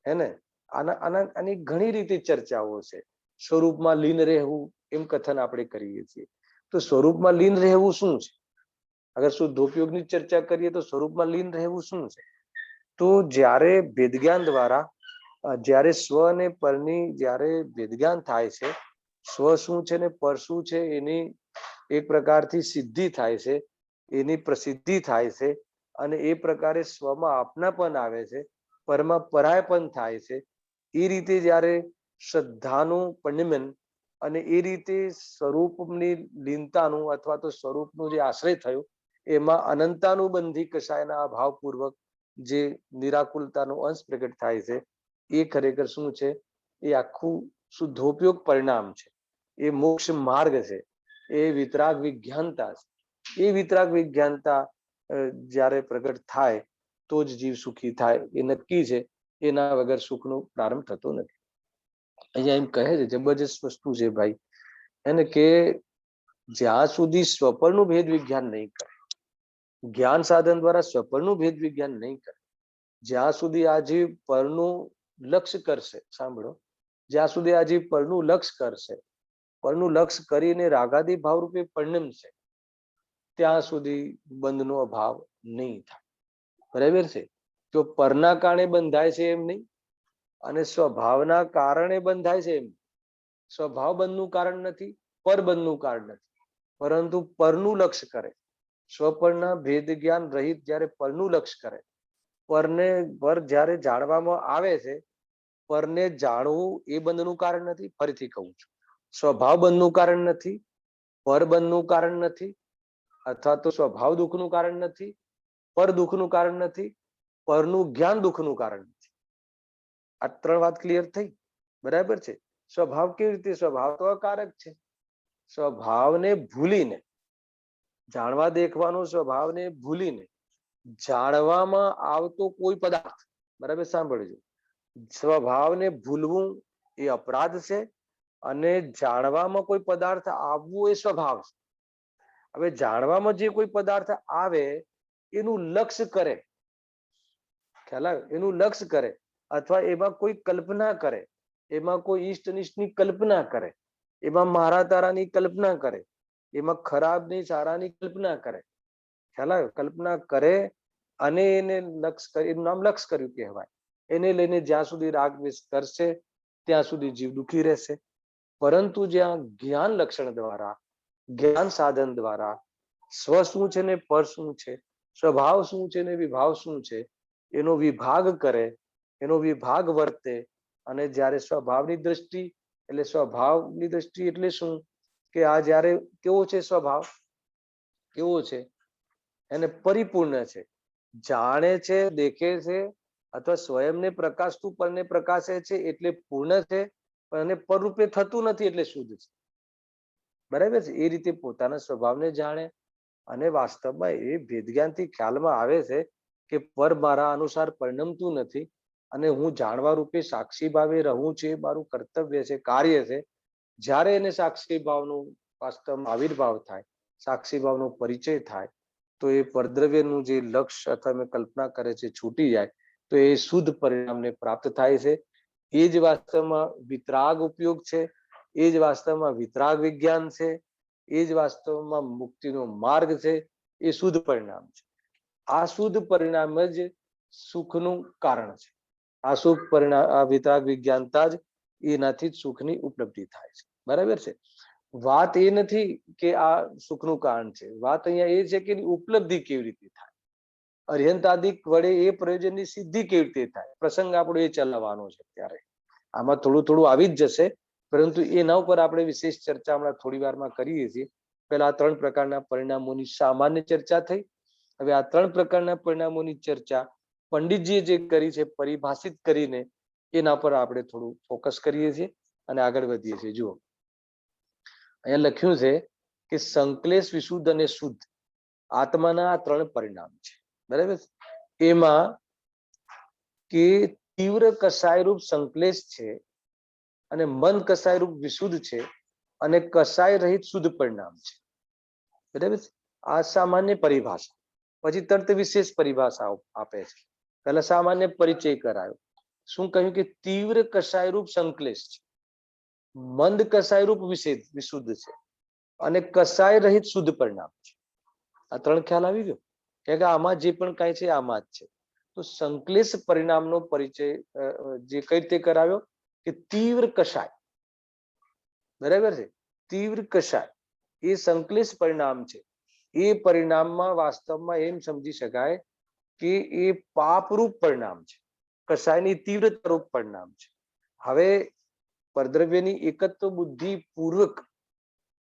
હે ને, આની ઘણી રીતે ચર્ચાઓ છે. સ્વરૂપમાં લીન રહેવું એમ કથન આપણે કરીએ છીએ. તો સ્વરૂપમાં લીન રહેવું શું છે? અગર શુદ્ધોપયોગની ચર્ચા કરીએ તો સ્વરૂપમાં લીન રહેવું શું છે? તો જ્યારે ભેદજ્ઞાન દ્વારા જ્યારે સ્વ અને પરની જ્યારે ભેદજ્ઞાન થાય છે, સ્વ શું છે ને પર શું છે એની એક પ્રકારથી સિદ્ધિ થાય છે, એની પ્રસિદ્ધિ થાય છે, અને એ પ્રકારે સ્વમાં આપનાપન આવે છે, પરમાં પરાયપન થાય છે. એ રીતે જ્યારે શ્રદ્ધાનું પરિણમન અને એ રીતે સ્વરૂપની લીનતાનું અથવા તો સ્વરૂપનું જે આશ્રય થયું એમાં અનંતાનુબંધી કશાયના અભાવપૂર્વક જે નિરાકુલતાનો અંશ પ્રગટ થાય છે, એ ખરેખર શું છે? એ આખું શુદ્ધોપયોગ પરિણામ છે. એ મોક્ષ માર્ગ છે. એ વિતરાગ વિજ્ઞાનતા છે. એ વિતરાગ વિજ્ઞાનતા જ્યારે પ્રગટ થાય તો જ જીવ સુખી થાય એ નક્કી છે. એના વગર સુખનો પ્રારંભ થતો નથી. અહીંયા એમ કહે છે, જબરજસ્ત વસ્તુ છે ભાઈ, એને કે જ્યાં સુધી સ્વપરનું ભેદ વિજ્ઞાન નહીં કરે, જ્ઞાન સાધન દ્વારા સ્વપરનું ભેદ વિજ્ઞાન નહીં કરે, જ્યાં સુધી આ જીવ પરનું લક્ષ્ય કરશે, સાંભળો, જ્યાં સુધી આ જીવ પરનું લક્ષ્ય કરશે, પરનું લક્ષ્ય કરીને રાગાદી ભાવ રૂપે પરિણમશે, ત્યાં સુધી બંધનો અભાવ નહીં થાય. બરાબર છે. જો પરના કારણે બંધાય છે એમ નહીં, અને સ્વભાવના કારણે બંધાય છે એમ. સ્વભાવ બંધનું કારણ નથી, પર બંધનું કારણ નથી, પરંતુ પરનું લક્ષ્ય કરે, સ્વપરના ભેદ જ્ઞાન રહિત જ્યારે પરનું લક્ષ્ય કરે, પર જ્યારે જાણવામાં આવે છે, પરને જાણવું એ બંધનું કારણ નથી. ફરીથી કહું છું, સ્વભાવ બંધનું કારણ નથી, પર બંધનું કારણ નથી, અથવા તો સ્વભાવ દુઃખનું કારણ નથી, પર દુઃખનું કારણ નથી, પરનું જ્ઞાન દુઃખનું કારણ નથી. આ ત્રણ વાત ક્લિયર થઈ. બરાબર છે. સ્વભાવ કેવી રીતે? સ્વભાવ તો અકારક છે. સ્વભાવને ભૂલીને, જાણવા દેખવાનો સ્વભાવને ભૂલીને જાણવામાં આવતો કોઈ પદાર્થ, બરાબર સાંભળજો, સ્વભાવને ભૂલવું એ અપરાધ છે અને જાણવામાં કોઈ પદાર્થ આવવું એ સ્વભાવ છે. હવે જાણવામાં જે કોઈ પદાર્થ આવે એનું લક્ષ્ય કરે, ખ્યાલ આવે? એનું લક્ષ્ય કરે અથવા એમાં કોઈ કલ્પના કરે, એમાં કોઈ ઈષ્ટ નિષ્ઠની કલ્પના કરે, એમાં મારા તારાની કલ્પના કરે, એમાં ખરાબની સારાની કલ્પના કરે, ખ્યાલ આવે? કલ્પના કરે અને એને લક્ષ કરે, એનું નામ લક્ષ કર્યું કહેવાય. એને લઈને જ્યાં સુધી રાગ દ્વેષ કરશે ત્યાં સુધી જીવ દુઃખી રહેશે. પરંતુ જ્યાં જ્ઞાન લક્ષણ દ્વારા, જ્ઞાન સાધન દ્વારા સ્વ શું છે ને પર શું છે, સ્વભાવ શું છે ને વિભાવ શું છે, એનો વિભાગ કરે, એનો વિભાગ વર્તે અને જ્યારે સ્વભાવની દ્રષ્ટિ, એટલે સ્વભાવની દ્રષ્ટિ એટલે શું કે આ જ્યારે કેવો છે સ્વભાવ, કેવો છે? એને પરિપૂર્ણ છે, જાણે છે, દેખે છે અથવા સ્વયંને પ્રકાશતું પરને પ્રકાશે છે એટલે પૂર્ણ છે, પણ એને પરરૂપે થતું નથી એટલે શુદ્ધ છે. બરાબર છે? એ રીતે પોતાના સ્વભાવને જાણે અને વાસ્તવમાં એ ભેદ જ્ઞાનથી ખ્યાલમાં આવે છે કે પર મારા અનુસાર પરિણમતું નથી અને હું જાણવા રૂપે સાક્ષી ભાવે રહું છું, એ મારું કર્તવ્ય છે, કાર્ય છે. જ્યારે એને સાક્ષી ભાવનો વાસ્તવમાં આવિર્ભાવ થાય, સાક્ષી ભાવનો પરિચય થાય, તો એ પરદ્રવ્યનું જે લક્ષ્ય અથવા મેં કલ્પના કરે છે છૂટી જાય, તો એ શુદ્ધ પરિણામને પ્રાપ્ત થાય છે. એ જ વાસ્તવમાં વિતરાગ ઉપયોગ છે, એ જ વાસ્તવમાં વિતરાગ વિજ્ઞાન છે, એ જ વાસ્તવમાં મુક્તિનો માર્ગ છે, એ શુદ્ધ પરિણામ છે. આ શુદ્ધ પરિણામ જ સુખનું કારણ છે. આ શુદ્ધ પરિણામ, આ વિતરાગ વિજ્ઞાનતા જ એનાથી જ સુખની ઉપલબ્ધિ થાય છે. બરાબર છે? વાત એ નથી કે આ સુખનું કારણ છે, વાત અહીંયા એ છે કે એની ઉપલબ્ધિ કેવી રીતે થાય, અર્યંતાદિક વડે એ પ્રયોજનની સિદ્ધિ કેવી રીતે થાય. પ્રસંગ આપણો એ ચલાવવાનો છે. ત્યારે આમાં થોડું થોડું આવી જ જશે, પરંતુ એના ઉપર આપણે વિશેષ ચર્ચા હમણાં થોડી વારમાં કરીએ છીએ. પહેલા 3 પ્રકારના પરિણામોની સામાન્ય ચર્ચા થઈ. હવે આ 3 પ્રકારના પરિણામોની ચર્ચા પંડિતજીએ જે કરી છે પરિભાષિત કરીને, એના પર આપણે થોડું ફોકસ કરીએ છીએ અને આગળ વધીએ છીએ. જુઓ, અહીંયા લખ્યું છે કે સંકલેશ, વિશુદ્ધ અને શુદ્ધ આત્માના આ 3 પરિણામ છે. બરાબર? એમાં કે તીવ્ર કસાય રૂપ સંકલેશ છે અને મન કસાય રૂપ વિશુદ્ધ છે અને કસાય રહિત શુદ્ધ પરિણામ છે. બરાબર? આ સામાન્ય પરિભાષા. પછી તર્ક વિશેષ પરિભાષા આપે છે. પહેલા સામાન્ય પરિચય કરાયો. શું કહ્યું કે તીવ્ર કસાય રૂપ સંકલેશ છે, મંદ કસાય રૂપ વિશુદ્ધ છે અને કસાય રહિત શુદ્ધ પરિણામ છે. આ 3 ખ્યાલ આવી ગયો કે આમાં જે પણ કાંઈ છે આમાં જ છે. તો સંકલેશ પરિણામનો પરિચય જે કઈ રીતે કરાવ્યો કે તીવ્ર કસાય, બરાબર છે, તીવ્ર કસાય એ સંકલેશ પરિણામ છે. એ પરિણામમાં વાસ્તવમાં એમ સમજી શકાય કે એ પાપરૂપ પરિણામ છે, કસાયની તીવ્રતા રૂપ પરિણામ છે. હવે પરદ્રવ્યની એકત્વ બુદ્ધિ પૂર્વક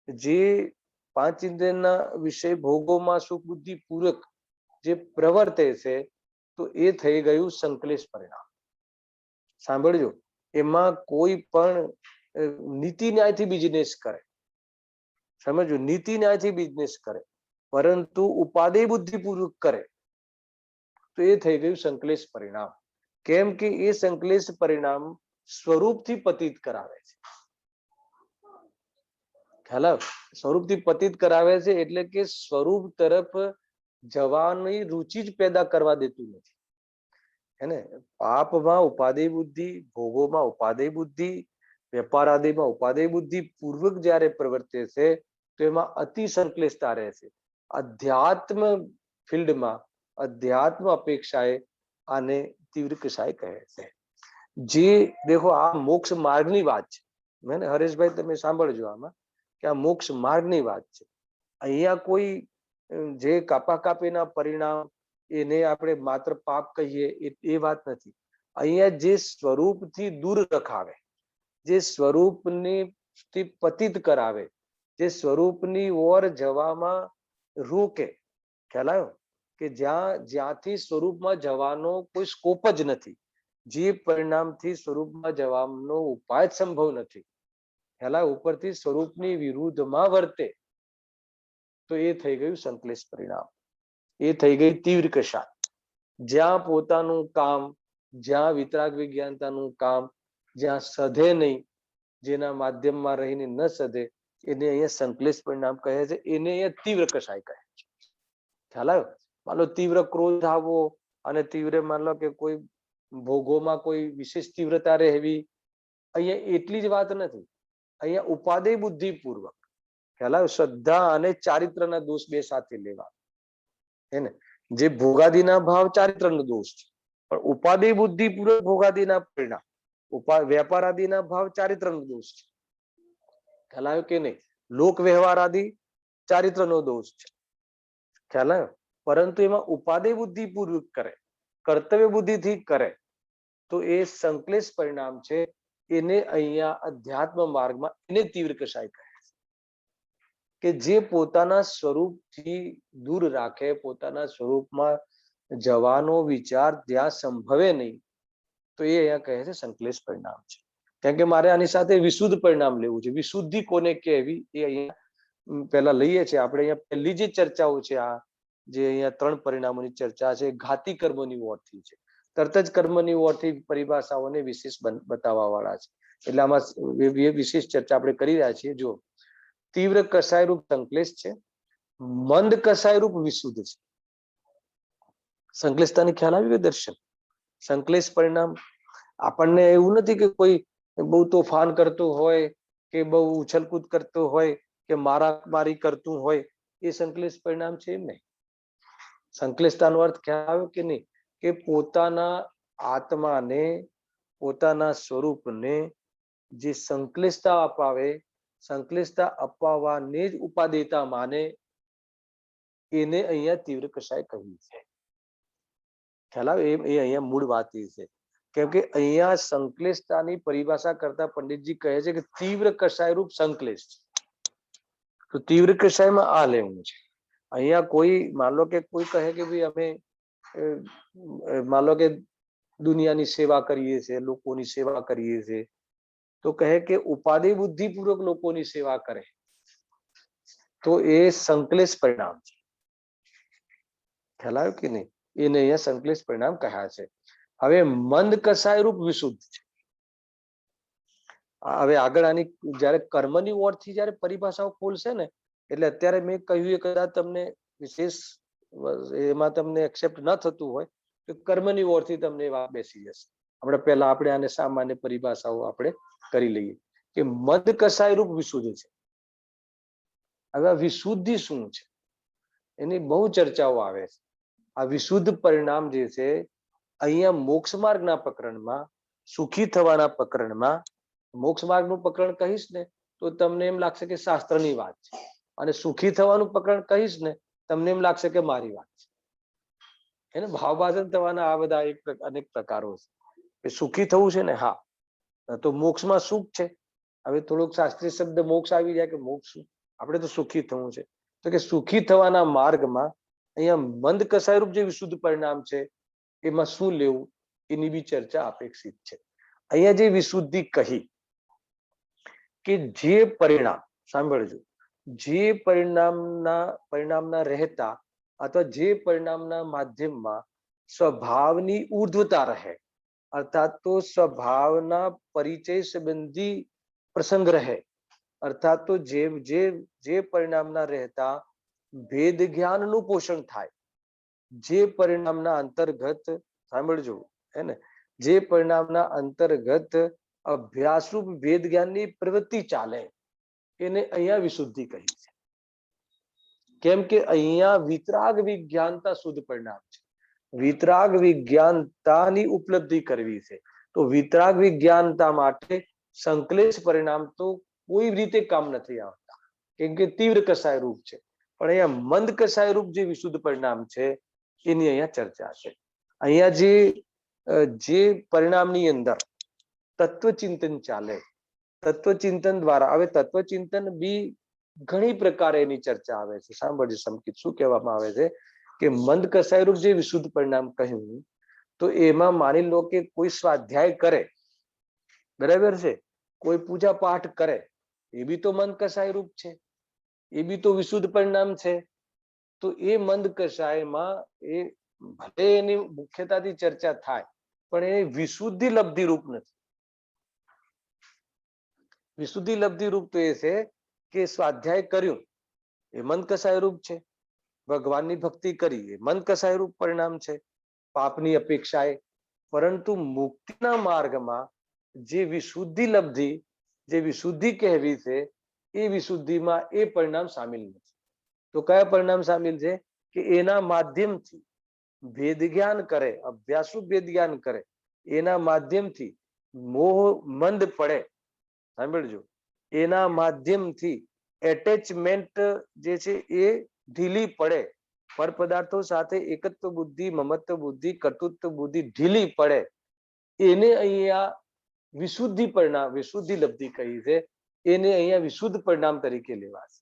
જે 5 ઇન્દ્રિયના વિષય ભોગોમાં સુખ બુદ્ધિ પૂર્વક જે પ્રવર્તે છે, તો એ થઈ ગયું સંકલેશ પરિણામ. સાંભળજો, એમાં કોઈ પણ નીતિ ન્યાયથી બિઝનેસ કરે, સમજો, નીતિ ન્યાયથી બિઝનેસ કરે, પરંતુ ઉપાદેય બુદ્ધિ પૂર્વક કરે, તો એ થઈ ગયું સંકલેશ પરિણામ. કેમ કે એ સંકલેશ પરિણામ સ્વરૂપથી પતિત કરાવે છે. ખ્યાલ આવે? સ્વરૂપથી પતિત કરાવે છે એટલે કે સ્વરૂપ તરફ જવાની રુચિ જ પેદા કરવા દેતું નથી. હેને? પાપમાં ઉપાદેય બુદ્ધિ, ભોગોમાં ઉપાદેય બુદ્ધિ, વેપાર આદિમાં ઉપાદેય બુદ્ધિ પૂર્વક જ્યારે પ્રવર્તે છે, તો એમાં અતિ સંકલેશતા રહે છે. અધ્યાત્મ ફિલ્ડમાં, અધ્યાત્મ અપેક્ષાએ આને તીવ્ર કસાય કહે છે. જે દેખો, આ મોક્ષ માર્ગની વાત છે. મેને હરેશભાઈ તમે સાંભળજો આમાં કે આ મોક્ષ માર્ગની વાત છે. અહીંયા કોઈ જે કાપાકાપીના પરિણામ એને આપણે માત્ર પાપ કહીએ એ વાત નથી. અહીંયા જે સ્વરૂપથી દૂર રખાવે, જે સ્વરૂપની પતિત કરાવે, જે સ્વરૂપની ઓર જવામાં રોકે, ખ્યાલ આવ્યો? કે જ્યાંથી સ્વરૂપમાં જવાનો કોઈ સ્કોપ જ નથી, જે પરિણામથી સ્વરૂપમાં જવાનો ઉપાય જ સંભવ નથી, હેલા ઉપરથી સ્વરૂપની વિરુદ્ધમાં વર્તે તો એ થઈ ગયું સંકલેશ પરિણામ, એ થઈ ગઈ તીવ્ર કષાય. જ્યાં પોતાનું કામ, જ્યાં વિતરાગ વિજ્ઞાનતાનું કામ જ્યાં સધે નહીં, જેના માધ્યમમાં રહીને ન સધે, એને અહીંયા સંકલેશ પરિણામ કહે છે, એને અહીંયા તીવ્ર કષાય કહે છે. ખ્યાલ આવ્યો? માનો તીવ્ર ક્રોધ આવવો અને તીવ્ર માન લો કે કોઈ ભોગોમાં કોઈ વિશેષ તીવ્રતા રહેવી, અહીંયા એટલી જ વાત નથી. અહીંયા ઉપાદેય બુદ્ધિપૂર્વક, ખ્યાલ આવ્યો? શ્રદ્ધા અને ચારિત્રના દોષ બે સાથે લેવા, હે ને? જે ભોગાદિના ભાવ ચારિત્રનો દોષ છે, પણ ઉપાદેય બુદ્ધિપૂર્વક ભોગાદિના પરિણામ, વ્યાપાર આદિના ભાવ ચારિત્રનો દોષ છે. ખ્યાલ આવ્યો કે નહીં? લોક વ્યવહાર આદિ ચારિત્રનો દોષ છે. ખ્યાલ આવ્યો? પરંતુ એમાં ઉપાદેય બુદ્ધિપૂર્વક કરે, કર્તવ્ય બુદ્ધિથી કરે તો એ સંકલેશ પરિણામ છે. એને અહીંયા અધ્યાત્મ માર્ગમાં એને તીવ્ર કષાય કહે છે, કે જે પોતાના સ્વરૂપથી દૂર રાખે, પોતાના સ્વરૂપમાં જવાનો વિચાર જ્યાં સંભવે નહીં, તો એ અહીંયા કહે છે સંકલેશ પરિણામ છે. કેમ કે મારે આની સાથે વિશુદ્ધ પરિણામ લેવું છે. વિશુદ્ધિ કોને કહેવી એ અહીંયા પહેલા લઈએ છીએ આપણે. અહીંયા પહેલી જે ચર્ચાઓ છે, આ જે અહીંયા 3 પરિણામોની ચર્ચા છે, ઘાતી કર્મની ઓરથી છે. તરત જ કર્મની ઓરથી પરિભાષાઓને વિશેષ બતાવવા વાળા છે. એટલે આમાં વિશેષ ચર્ચા આપણે કરી રહ્યા છીએ. જો તીવ્ર કષાય રૂપ સંકલેશ છે, મંદ કષાય રૂપ વિશુદ્ધ છે. સંકલેશતાની ખ્યાલ આવી ગયો દર્શન? સંકલેશ પરિણામ આપણને એવું નથી કે કોઈ બહુ તોફાન કરતું હોય કે બહુ ઉછલકૂદ કરતું હોય કે મારામારી કરતું હોય, એ સંકલેશ પરિણામ છે એમ નહીં. સંકલેશતાનો અર્થ ખ્યાલ આવ્યો કે નહીં? કે પોતાના આત્માને, પોતાના સ્વરૂપને જે સંકલેશતા અપાવે, સંકલેશતા અપાવવાને જ ઉપાદેયતા માને, એને અહીંયા તીવ્ર કષાય કહ્યું છે. ખ્યાલ આવે? એ અહીંયા મૂળ વાત એ છે. કેમ કે અહીંયા સંકલેશતાની પરિભાષા કરતા પંડિતજી કહે છે કે તીવ્ર કષાય રૂપ સંકલેશ છે. તો તીવ્ર કષાયમાં આ લેવું છે. અહીંયા કોઈ માન લો કે કોઈ કહે કે ભાઈ અમે માન લો કે દુનિયાની સેવા કરીએ છીએ, લોકોની સેવા કરીએ છીએ, તો કહે કે ઉપાદેય બુદ્ધિપૂર્વક લોકોની સેવા કરે તો એ સંકલેશ પરિણામ છે. ખ્યાલ આવ્યો કે નહીં? એને અહીંયા સંકલેશ પરિણામ કહ્યા છે. હવે મંદ કષાય રૂપ વિશુદ્ધ છે. હવે આગળ આની જયારે કર્મની ઓરથી જયારે પરિભાષાઓ ખોલશે ને, એટલે અત્યારે મેં કહ્યું એ કદાચ તમને વિશેષ એમાં તમને એક્સેપ્ટ ન થતું હોય તો કર્મની ઓરથી તમને વાત બેસી જશે. આપણે આને સામાન્ય પરિભાષાઓ આપણે કરી લઈએ કે મંદ કષાય રૂપ વિશુદ્ધ છે. હવે આ વિશુદ્ધિ શું છે એની બહુ ચર્ચાઓ આવે છે. આ વિશુદ્ધ પરિણામ જે છે અહીંયા મોક્ષ માર્ગના પ્રકરણમાં, સુખી થવાના પ્રકરણમાં, મોક્ષ માર્ગનું પ્રકરણ કહીશ ને તો તમને એમ લાગશે કે શાસ્ત્રની વાત છે, અને સુખી થવાનું પ્રકરણ કહીશ ને તમને એમ લાગશે કે મારી વાત છે. એને ભાવભાજન થવાના આ બધા અનેક પ્રકારો છે. સુખી થવું છે ને, હા, તો મોક્ષમાં સુખ છે. હવે થોડોક શાસ્ત્રીય શબ્દ મોક્ષ આવી જાય કે મોક્ષ શું, આપણે તો સુખી થવું છે. તો કે સુખી થવાના માર્ગમાં અહીંયા મંદ કષાય રૂપ જે વિશુદ્ધ પરિણામ છે એમાં શું લેવું એની બી ચર્ચા અપેક્ષિત છે. અહીંયા જે વિશુદ્ધિ કહી કે જે પરિણામ, સાંભળજો, જે પરિણામના રહેતા અથવા જે પરિણામના માધ્યમમાં સ્વભાવની ઉર્ધ્વતા રહે, અર્થાત તો સ્વભાવના પરિચય સંબંધી પ્રસંગ રહે, અર્થાત તો જે પરિણામના રહેતા ભેદ જ્ઞાનનું પોષણ થાય, જે પરિણામના અંતર્ગત, સાંભળજો, હે ને, જે પરિણામના અંતર્ગત અભ્યાસરૂપ ભેદ જ્ઞાનની પ્રવૃત્તિ ચાલે, એને અહીંયા વિશુદ્ધિ કહી છે. કેમ કે અહીંયા વિતરાગ વિજ્ઞાનતા શુદ્ધ પરિણામ છે. વિતરાગ વિજ્ઞાનતાની ઉપલબ્ધિ કરવી છે. તો વિતરાગ વિજ્ઞાનતા માટે સંકલેશ પરિણામ તો કોઈ રીતે કામ નથી આવતા, કેમ કે તીવ્ર કષાય રૂપ છે. પણ અહીંયા મંદ કષાય રૂપ જે વિશુદ્ધ પરિણામ છે એની અહીંયા ચર્ચા છે. અહીંયા જે પરિણામની અંદર તત્વચિંતન ચાલે, તત્વચિંતન દ્વારા, હવે તત્વચિંતન બી ઘણી પ્રકારે એની ચર્ચા આવે છે. સાંભળજો સંકિત શું કહેવામાં આવે છે કે મંદ કષાય રૂપ જે વિશુદ્ધ પરિણામ કહ્યું, તો એમાં માની લો કે કોઈ સ્વાધ્યાય કરે, બરાબર છે, કોઈ પૂજા પાઠ કરે, એ બી તો મંદ કસાય રૂપ છે, એ બી તો વિશુદ્ધ પરિણામ છે. તો એ મંદ કસાયમાં એ ભલે એની મુખ્યતાથી ચર્ચા થાય પણ એ વિશુદ્ધિ લબ્ધિ રૂપ નથી. વિશુદ્ધિ લબ્ધિ રૂપ તો એ છે કે સ્વાધ્યાય કર્યું એ મંદ કસાય રૂપ છે, ભગવાનની ભક્તિ કરી એ મંદ કસાય રૂપ પરિણામ છે પાપની અપેક્ષાએ. પરંતુ મુક્તિના માર્ગમાં જે વિશુદ્ધિ લબ્ધિ, જે વિશુદ્ધિ કહેવી છે, એ વિશુદ્ધિમાં એ પરિણામ સામેલ નથી. તો કયા પરિણામ સામેલ છે કે એના માધ્યમથી ભેદ જ્ઞાન કરે, અભ્યાસુ ભેદ જ્ઞાન કરે, એના માધ્યમથી મોહ મંદ પડે. સાંભળજો, એના માધ્યમથી એટેચમેન્ટ જે છે એ ઢીલી પડે, પર પદાર્થો સાથે એકત્વ બુદ્ધિ, મમત્વ બુદ્ધિ, કર્તૃત્વ બુદ્ધિ ઢીલી પડે, એને અહીંયા વિશુદ્ધિ પરિણામ, વિશુદ્ધિ લબ્ધિ કહી છે, એને અહીંયા વિશુદ્ધ પરિણામ તરીકે લેવાશે.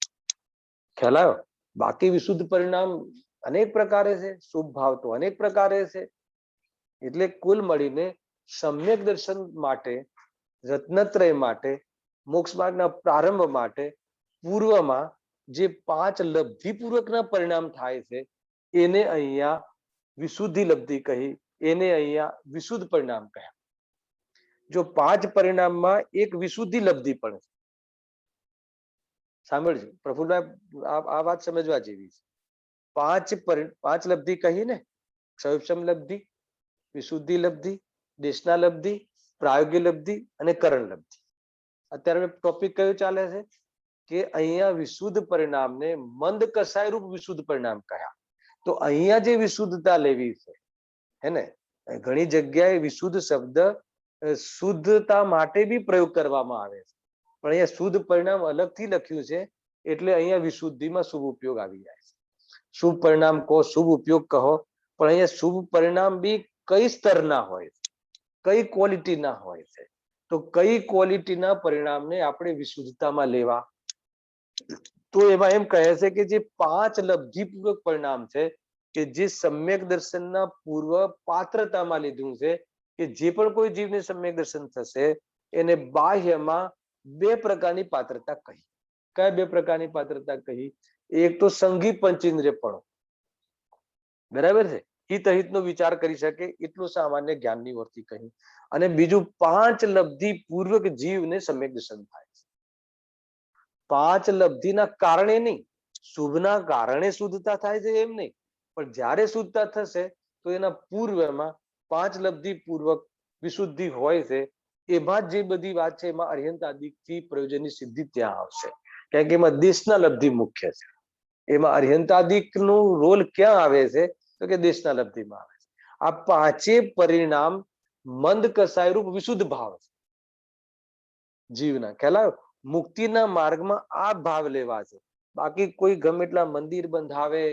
ખ્યાલ આવ્યો? બાકી વિશુદ્ધ પરિણામ અનેક પ્રકારે છે, શુભ ભાવ તો અનેક પ્રકારે છે. એટલે કુલ મળીને સમ્યક દર્શન માટે, રત્નત્રય માટે, મોક્ષ માર્ગના પ્રારંભ માટે પૂર્વમાં જે 5 લબ્ધિપૂર્વકના પરિણામ થાય છે એને અહીંયા વિશુદ્ધિ લબ્ધિ કહી, એને અહીંયા વિશુદ્ધ પરિણામ કહ્યા. જો 5 પરિણામમાં એક વિશુદ્ધિ લબ્ધિ પણ છે. સાંભળજો પ્રફુલભાઈ, આ વાત સમજવા જેવી છે. 5 લબ્ધિ કહી ને, ક્ષયોક્ષમ લબ્ધિ, વિશુદ્ધિ લબ્ધિ, દેશના લબ્ધિ, પ્રાયોગિક લબ્ધિ અને કરણ લબ્ધિ. અત્યારે ટોપિક કયો ચાલે છે કે અહીંયા વિશુદ્ધ પરિણામને મંદ કસાય રૂપ વિશુદ્ધ પરિણામ કહ્યા. તો અહીંયા જે વિશુદ્ધતા લેવી છે, હે ને, ઘણી જગ્યાએ વિશુદ્ધ શબ્દ શુદ્ધતા માટે બી પ્રયોગ કરવામાં આવે છે, પણ અહીંયા શુદ્ધ પરિણામ અલગથી લખ્યું છે એટલે અહીંયા વિશુદ્ધિમાં શુભ ઉપયોગ આવી જાય છે. શુભ પરિણામ કહો, શુભ ઉપયોગ કહો, પણ અહીંયા શુભ પરિણામ બી કઈ સ્તરના હોય છે, કઈ ક્વોલિટીના હોય છે. તો કઈ ક્વોલિટીના પરિણામને આપણે વિશુદ્ધતામાં લેવા? તો એમાં એમ કહે છે કે જે 5 લબ્ધિપૂર્વક પરિણામ છે કે જે સમ્યક દર્શનના પૂર્વ પાત્રતામાં લીધું છે, કે જે પણ કોઈ જીવને સમ્યક દર્શન થશે એને બાહ્યમાં 2 પ્રકારની પાત્રતા કહી. કયા 2 પ્રકારની પાત્રતા કહી? એક તો સંઘી પંચેન્દ્રિયપણો, બરાબર છે, હિત અહિતનો વિચાર કરી શકે એટલું સામાન્ય જ્ઞાનની વર્તી કહી. અને બીજું 5 લબ્ધિ પૂર્વક જીવને સમ્યક દર્શન થાય છે. 5 લબ્ધિના કારણે નહીં, શુભના કારણે શુદ્ધતા થાય છે એમ નહીં, પણ જ્યારે શુદ્ધતા થશે તો એના પૂર્વમાં 5 લબ્ધિ પૂર્વક વિશુદ્ધિ હોય છે. એમાં જે બધી વાત છે એમાં અર્હંતાદિકથી પ્રયોજનની સિદ્ધિ ત્યાં આવશે, કારણ કે એમાં દેશના લબ્ધિ મુખ્ય છે. એમાં અર્હંતાદિકનો રોલ ક્યાં આવે છે તો કે દેશના લબ્ધિમાં આવે છે. આ 5 પરિણામ મંદ કસાય રૂપ વિશુદ્ધ ભાવ છે જીવના. ખ્યાલ આવ્યો? મુક્તિના માર્ગમાં આ ભાવ લેવા છે. બાકી કોઈ ગમે એટલા મંદિર બંધાવે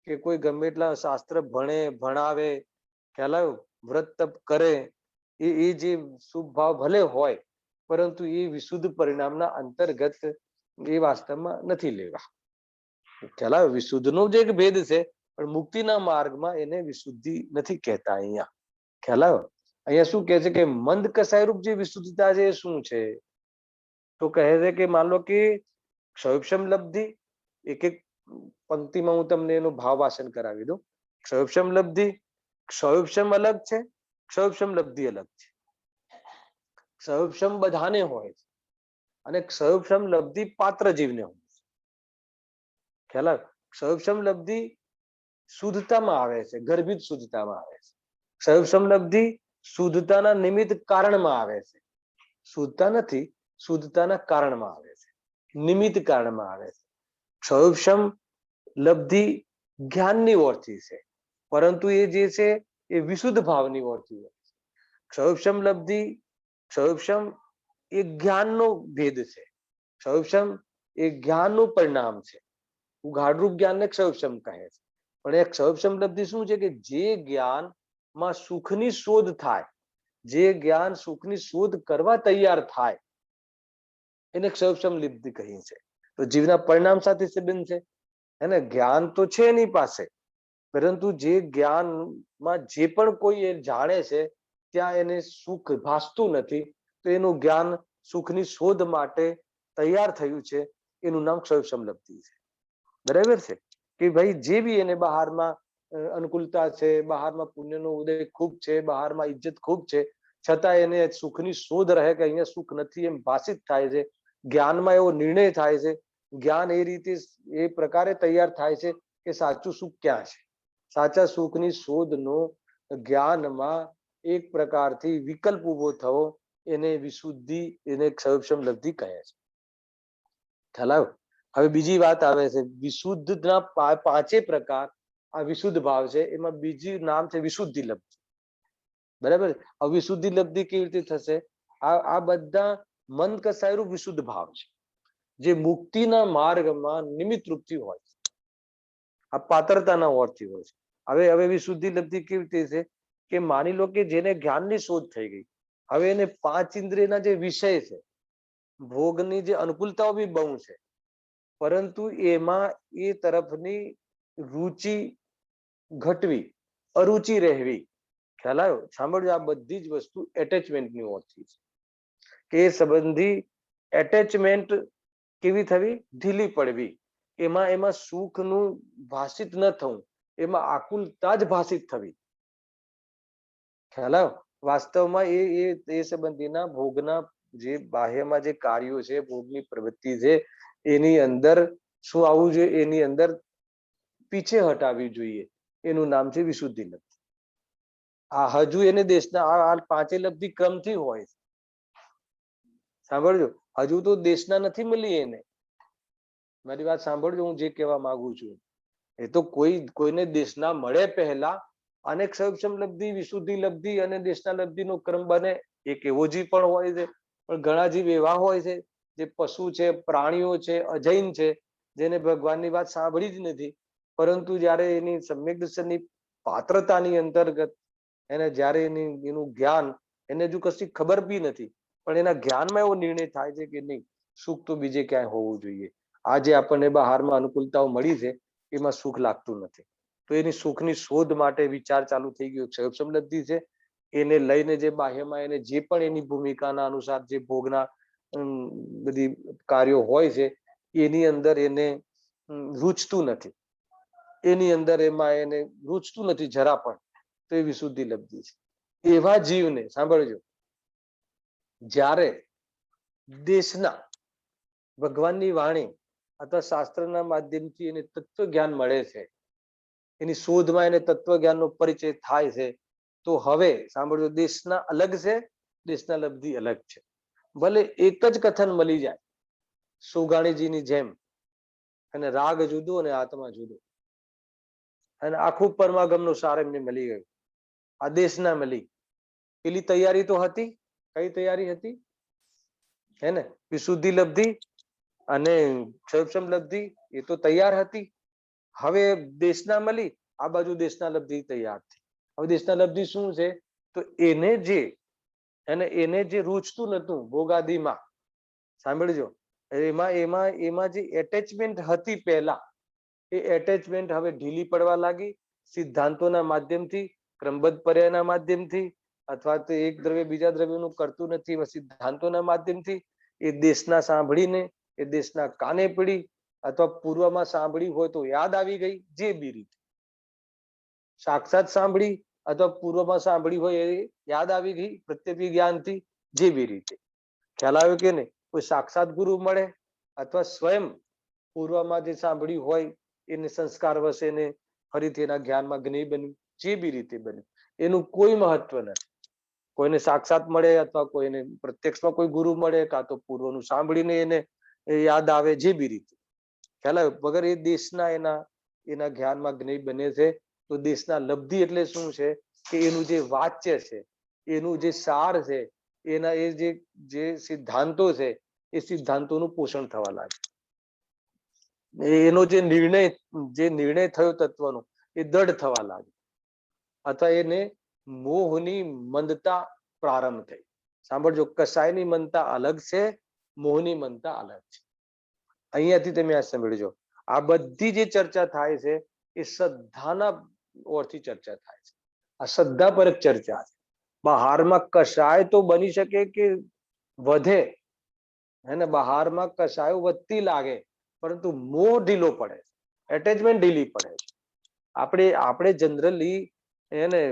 કે કોઈ ગમે એટલા શાસ્ત્ર ભણાવે, ખ્યાલ આવ્યો, વ્રત તપ કરે, એ જે શુભ ભાવ ભલે હોય પરંતુ એ વિશુદ્ધ પરિણામના અંતર્ગત એ વાસ્તવમાં નથી લેવા. ખ્યાલ આવ્યો? વિશુદ્ધનો જે એક ભેદ છે, પણ મુક્તિના માર્ગમાં એને વિશુદ્ધિ નથી કહેતા અહીંયા. ખ્યાલ આવ્યો? અહીંયા શું કહે છે કે મંદ કસાય રૂપ જે વિશુદ્ધતા છે એ શું છે? તો કહે છે કે માન લો કે ક્ષયોક્ષમ લબ્ધિ, એક એક પંક્તિમાં હું તમને એનો ભાવ વાચન કરાવી દઉં. ક્ષયોક્ષમ લબ્ધિ, ક્ષયોક્ષમ અલગ છે, ક્ષયોક્ષમ લબ્ધિ અલગ છે. ક્ષયોક્ષમ બધાને હોય છે અને ક્ષયોક્ષમ લબ્ધિ પાત્ર જીવને હોય છે. ખ્યાલ આવે? ક્ષયોક્ષમ લબ્ધિ શુદ્ધતામાં આવે છે, ગર્ભિત શુદ્ધતામાં આવે છે. ક્ષયોક્ષમ લબ્ધિ શુદ્ધતાના નિમિત્ત કારણમાં આવે છે. શુદ્ધતા નથી, શુદ્ધતાના કારણમાં આવે છે, નિમિત્ત કારણમાં આવે છે. ક્ષયોક્ષમ લબ્ધિ જ્ઞાનની ઓળથી છે, પરંતુ એ જે છે એ વિશુદ્ધ ભાવની ઓળથી હોય છે. ક્ષયોક્ષમ લબ્ધિ, ક્ષયોક્ષમ એ જ્ઞાનનો ભેદ છે. ક્ષયોક્ષમ એ જ્ઞાનનું પરિણામ છે. ઉઘાડરૂપ જ્ઞાનને ક્ષયોક્ષમ કહે છે. પણ એ ક્ષયોક્ષમ લબ્ધિ શું છે કે જે જ્ઞાનમાં સુખની શોધ થાય, જે જ્ઞાન સુખની શોધ કરવા તૈયાર થાય એને ક્ષયોક્ષમ લબ્ધિ કહી છે. તો જીવના પરિણામ સાથે સંબંધ છે. એને જ્ઞાન તો છે એની પાસે, પરંતુ જે જ્ઞાનમાં જે પણ કોઈ એ જાણે છે ત્યાં એને સુખ ભાસતું નથી, તો એનું જ્ઞાન સુખની શોધ માટે તૈયાર થયું છે એનું નામ ક્ષયક્ષમ લબ્ધિ છે. બરાબર છે કે ભાઈ જે બી એને બહારમાં અનુકૂળતા છે, બહારમાં પુણ્યનો ઉદય ખૂબ છે, બહારમાં ઇજ્જત ખૂબ છે, છતાં એને સુખની શોધ રહે કે અહીંયા સુખ નથી એમ ભાષિત થાય છે. જ્ઞાનમાં એવો નિર્ણય થાય છે, જ્ઞાન એ રીતે એ પ્રકારે તૈયાર થાય છે કે સાચું સુખ ક્યાં છે. સાચા સુખની શોધનો જ્ઞાનમાં એક પ્રકારથી વિકલ્પ ઉભો થવો એને વિશુદ્ધિ, એને ક્ષયક્ષમ લબ્ધિ કહે છે. ખ્યાલ આવ્યો? હવે બીજી વાત આવે છે, વિશુદ્ધના પાંચે પ્રકાર આ વિશુદ્ધ ભાવ છે, એમાં બીજી નામ છે વિશુદ્ધિ લબ્ધિ. બરાબર? અવિશુદ્ધિ લબ્ધિ કેવી રીતે થશે? આ બધા મન કસાયરૂપ વિશુદ્ધ ભાવ છે, જે મુક્તિના માર્ગમાં નિમિત્ત રૂપથી હોય છે, આ પાત્રતાના ઓરથી હોય છે. હવે વિશુદ્ધિ લબ્ધિ કેવી રીતે છે કે માની લો કે જેને જ્ઞાનની શોધ થઈ ગઈ, હવે એને પાંચ ઇન્દ્રિયના જે વિષય છે, ભોગની જે અનુકૂળતાઓ બી બહુ છે, પરંતુ એમાં એ તરફની રુચિ ઘટવી, અરુચિ રહેવી. ખ્યાલ આવ્યો? સાંભળજો, આ બધી જ વસ્તુ એટેચમેન્ટની ઓરથી છે કે એ સંબંધી એટેચમેન્ટ કેવી થવી? ઢીલી પડવી. એમાં સુખનું ભાષિત ન થવું, એમાં આકુલતા જ ભાષિત થવી. ખ્યાલ આવ્યો? વાસ્તવમાં એ સંબંધીના ભોગના જે બાહ્યમાં જે કાર્યો છે, ભોગની પ્રવૃત્તિ છે, એની અંદર શું આવવું જોઈએ? એની અંદર પીછે હટાવી જોઈએ. એનું નામ છે વિશુદ્ધિ લબ્ધિ. આ હજુ એને દેશના આ પાંચે લબ્ધિ ક્રમથી હોય છે. સાંભળજો, હજુ તો દેશના નથી મળી એને. મારી વાત સાંભળજો, હું જે કહેવા માંગુ છું એ તો કોઈને દેશના મળે પહેલા અને ક્ષયક્ષમ લબ્ધિ, વિશુદ્ધિ લબ્ધિ અને દેશના લબ્ધિનો ક્રમ બને. એક એવો જીવ પણ હોય છે, પણ ઘણા જીવ એવા હોય છે જે પશુ છે, પ્રાણીઓ છે, અજૈન છે, જેને ભગવાનની વાત સાંભળી જ નથી, પરંતુ જયારે એની સમ્યક દર્શનની પાત્રતાની અંતર્ગત એને જયારે એનું જ્ઞાન, એને હજુ કશી ખબર બી નથી, પણ એના જ્ઞાનમાં એવો નિર્ણય થાય છે કે નહીં, સુખ તો બીજે ક્યાંય હોવું જોઈએ. આજે આપણને બહારમાં અનુકૂળતાઓ મળી છે, એમાં સુખ લાગતું નથી, તો એની સુખની શોધ માટે વિચાર ચાલુ થઈ ગયો. ક્ષયક્ષમ લબ્ધિ છે, એને લઈને જે બાહ્યમાં એને જે પણ એની ભૂમિકાના અનુસાર જે ભોગના બધી કાર્યો હોય છે, એની અંદર એને રૂચતું નથી, એની અંદર એમાં એને રૂચતું નથી જરા પણ, તો એ વિશુદ્ધિ લબ્ધિ છે. એવા જીવને સાંભળજો, જ્યારે દેશના ભગવાનની વાણી અથવા શાસ્ત્રના માધ્યમથી એને તત્વ જ્ઞાન મળે છે, એની શોધમાં એને તત્વ જ્ઞાનનો પરિચય થાય છે, તો હવે સાંભળજો, દેશના અલગ છે, દેશના લબ્ધિ અલગ છે. ભલે એક જ કથન મળી જાય સુગાણીજીની જેમ, અને રાગ જુદો અને આત્મા જુદો, અને આખું પરમાગમનો સાર એમને મળી ગયું. આ દેશના મળી. પેલી તૈયારી તો હતી. કઈ તૈયારી હતી? હે ને? વિશુદ્ધિ લબ્ધિ અને ક્ષયક્ષમ લબ્ધિ, એ તો તૈયાર હતી. હવે દેશના મળી, આ બાજુ દેશના લબ્ધિ તૈયાર થઈ. હવે દેશના લબ્ધિ શું છે? તો એને જે રૂચતું નતું ભોગાદિમાં, સાંભળજો, એમાં જે એટેચમેન્ટ હતી પહેલા, એ એટેચમેન્ટ હવે ઢીલી પડવા લાગી. સિદ્ધાંતોના માધ્યમથી, ક્રમબદ્ધ પર્યાયના માધ્યમથી, અથવા તો એક દ્રવ્ય બીજા દ્રવ્યનું કરતું નથી, સિદ્ધાંતોના માધ્યમથી એ દેશના સાંભળીને, એ દેશના કાને પડી, અથવા પૂર્વમાં સાંભળી હોય તો યાદ આવી ગઈ, જે બી રીતે સાક્ષાત સાંભળી અથવા પૂર્વમાં સાંભળી હોય એ યાદ આવી ગઈ પ્રત્યક્ષ જ્ઞાનથી, જે બી રીતે. ખ્યાલ આવ્યો કે નહીં? કોઈ સાક્ષાત ગુરુ મળે અથવા સ્વયં પૂર્વમાં જે સાંભળ્યું હોય એને સંસ્કાર વશે ને ફરીથી એના જ્ઞાનમાં જ્ઞેય બન્યું, જે બી રીતે બન્યું, એનું કોઈ મહત્વ નથી. કોઈને સાક્ષાત મળે અથવા કોઈને પ્રત્યક્ષમાં કોઈ ગુરુ મળે, કાં તો પૂર્વનું સાંભળીને એને યાદ આવે, જે બી રીતે. ખ્યાલ આવ્યો? વગર એ દેશના એના જ્ઞાનમાં જ્ઞેય બને છે. તો દેશના લબ્ધિ એટલે શું છે કે એનું જે વાચ્ય છે, એનું જે સાર છે, એના જે સિદ્ધાંતો છે, એ સિદ્ધાંતોનું પોષણ થવા લાગે. એનો જે નિર્ણય થયો તત્વનો, એ દ્રઢ થવા લાગે, અથવા એને મોહની મંદતા પ્રારંભ થઈ. સાંભળજો, કસાયની મંદતા અલગ છે, મોહની મંદતા અલગ છે. અહીંયાથી તમે આ સાંભળજો, આ બધી જે ચર્ચા થાય છે એ શ્રદ્ધાના ઓરથી ચર્ચા થાય છે. આ શ્રદ્ધા પર જ ચર્ચા છે. બહારમાં કસાય તો બની શકે કે વધે, હે ને, બહારમાં કસાયો વધતી લાગે પરંતુ મોહ ઢીલો પડે, એટેચમેન્ટ ઢીલી પડે છે. આપણે જનરલી એને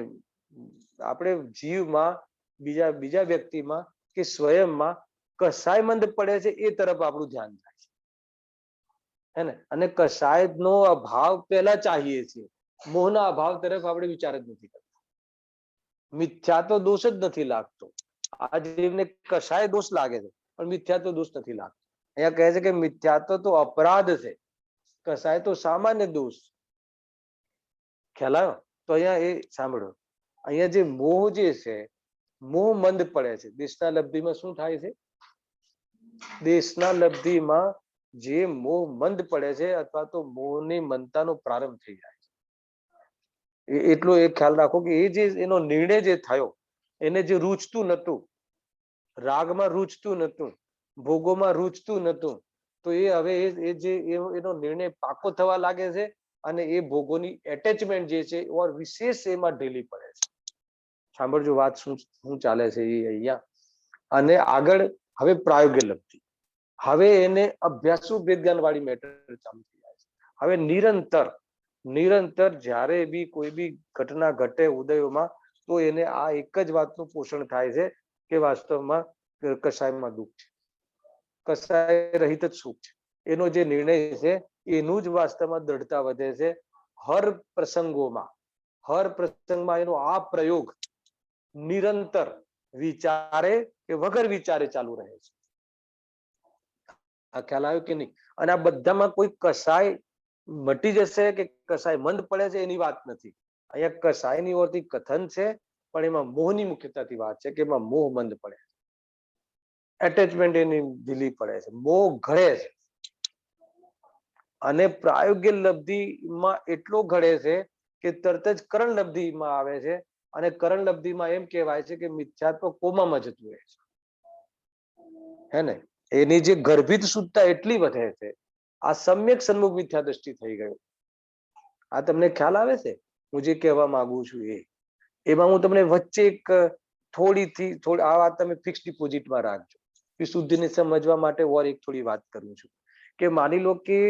આપણે જીવમાં બીજા વ્યક્તિમાં કે સ્વયંમાં કસાયમંદ પડે છે એ તરફ આપણું ધ્યાન જાય છે, હે ને, અને કસાયનો અભાવ પહેલા ચાહીએ છીએ, મોહના અભાવ તરફ આપણે વિચાર જ નથી કરતા. મિથ્યાત્વ દોષ જ નથી લાગતો. આ જીવને કસાય દોષ લાગે છે પણ મિથ્યાત્વ દોષ નથી લાગતો. અહીંયા કહે છે કે મિથ્યાત્વ તો અપરાધ છે, કસાય તો સામાન્ય દોષ. ખ્યાલ આવ્યો? તો અહીંયા એ સાંભળો, અહીંયા જે મોહ જે છે, મોહ મંદ પડે છે. દેશના લબ્ધિમાં શું થાય છે? દેશના લબ્ધિમાં જે મોહ મંદ પડે છે અથવા તો મોહની મંદતાનો પ્રારંભ થઈ જાય છે. એટલો એ ખ્યાલ રાખો કે એ જે એનો નિર્ણય જે થયો, એને જે રૂચતું નતું, રાગમાં રૂચતું નતું, ભોગોમાં રૂચતું નતું, તો એ હવે એનો નિર્ણય પાકો થવા લાગે છે અને એ ભોગોની એટેચમેન્ટ જે છે ઓર વિશેષ એમાં ઢીલી પડે છે. સાંભળજો વાત શું ચાલે છે એ અહીંયા. અને આગળ હવે પ્રાયોગિક લબ્ધિ, હવે એને અભ્યાસુ વિજ્ઞાન વાળી મેટર ચાલુ થઈ જાય છે. હવે નિરંતર જ્યારે બી કોઈ બી ઘટના ઘટે ઉદયોમાં, તો એને આ એક જ વાતનું પોષણ થાય છે કે વાસ્તવમાં કસાયમાં દુઃખ છે, કસાય રહિત જ સુખ છે. એનો જે નિર્ણય છે એનું જ વાસ્તવમાં દ્રઢતા વધે છે. હર પ્રસંગમાં એનો આ પ્રયોગ નિરંતર વિચારે કે વગર વિચારે ચાલુ રહે છે. આ ખ્યાલ આવ્યો કે નહીં? અને આ બધામાં કોઈ કસાય મટી જશે કે કસાય મંદ પડે છે એની વાત નથી. અહીંયા કસાયની ઓરથી કથન છે પણ એમાં મોહની મુખ્યતાથી વાત છે કે એમાં મોહ મંદ પડે છે, એટેચમેન્ટ એની ઢીલી પડે છે, મોહ ઘડે છે. અને પ્રાયોગિક લબ્ધિમાં એટલો ઘડે છે કે તરત જ કરણ લબ્ધિમાં આવે છે. અને કરણ લબ્ધિમાં એમ કહેવાય છે કે મિથ્યાત્વ કોમામાં જતું રહે છે, હે ને. એની જે ગર્ભિત શુદ્ધતા એટલી વધે છે. આ સમ્યક સન્મુખ મિથ્યા દ્રષ્ટિ થઈ ગયું. આ તમને ખ્યાલ આવે છે હું જે કહેવા માંગુ છું એ? એમાં હું તમને વચ્ચે એક થોડી આ વાત તમે ફિક્સ ડિપોઝિટમાં રાખજો. વિશુદ્ધિને સમજવા માટે ઓર એક થોડી વાત કરું છું કે માની લો કે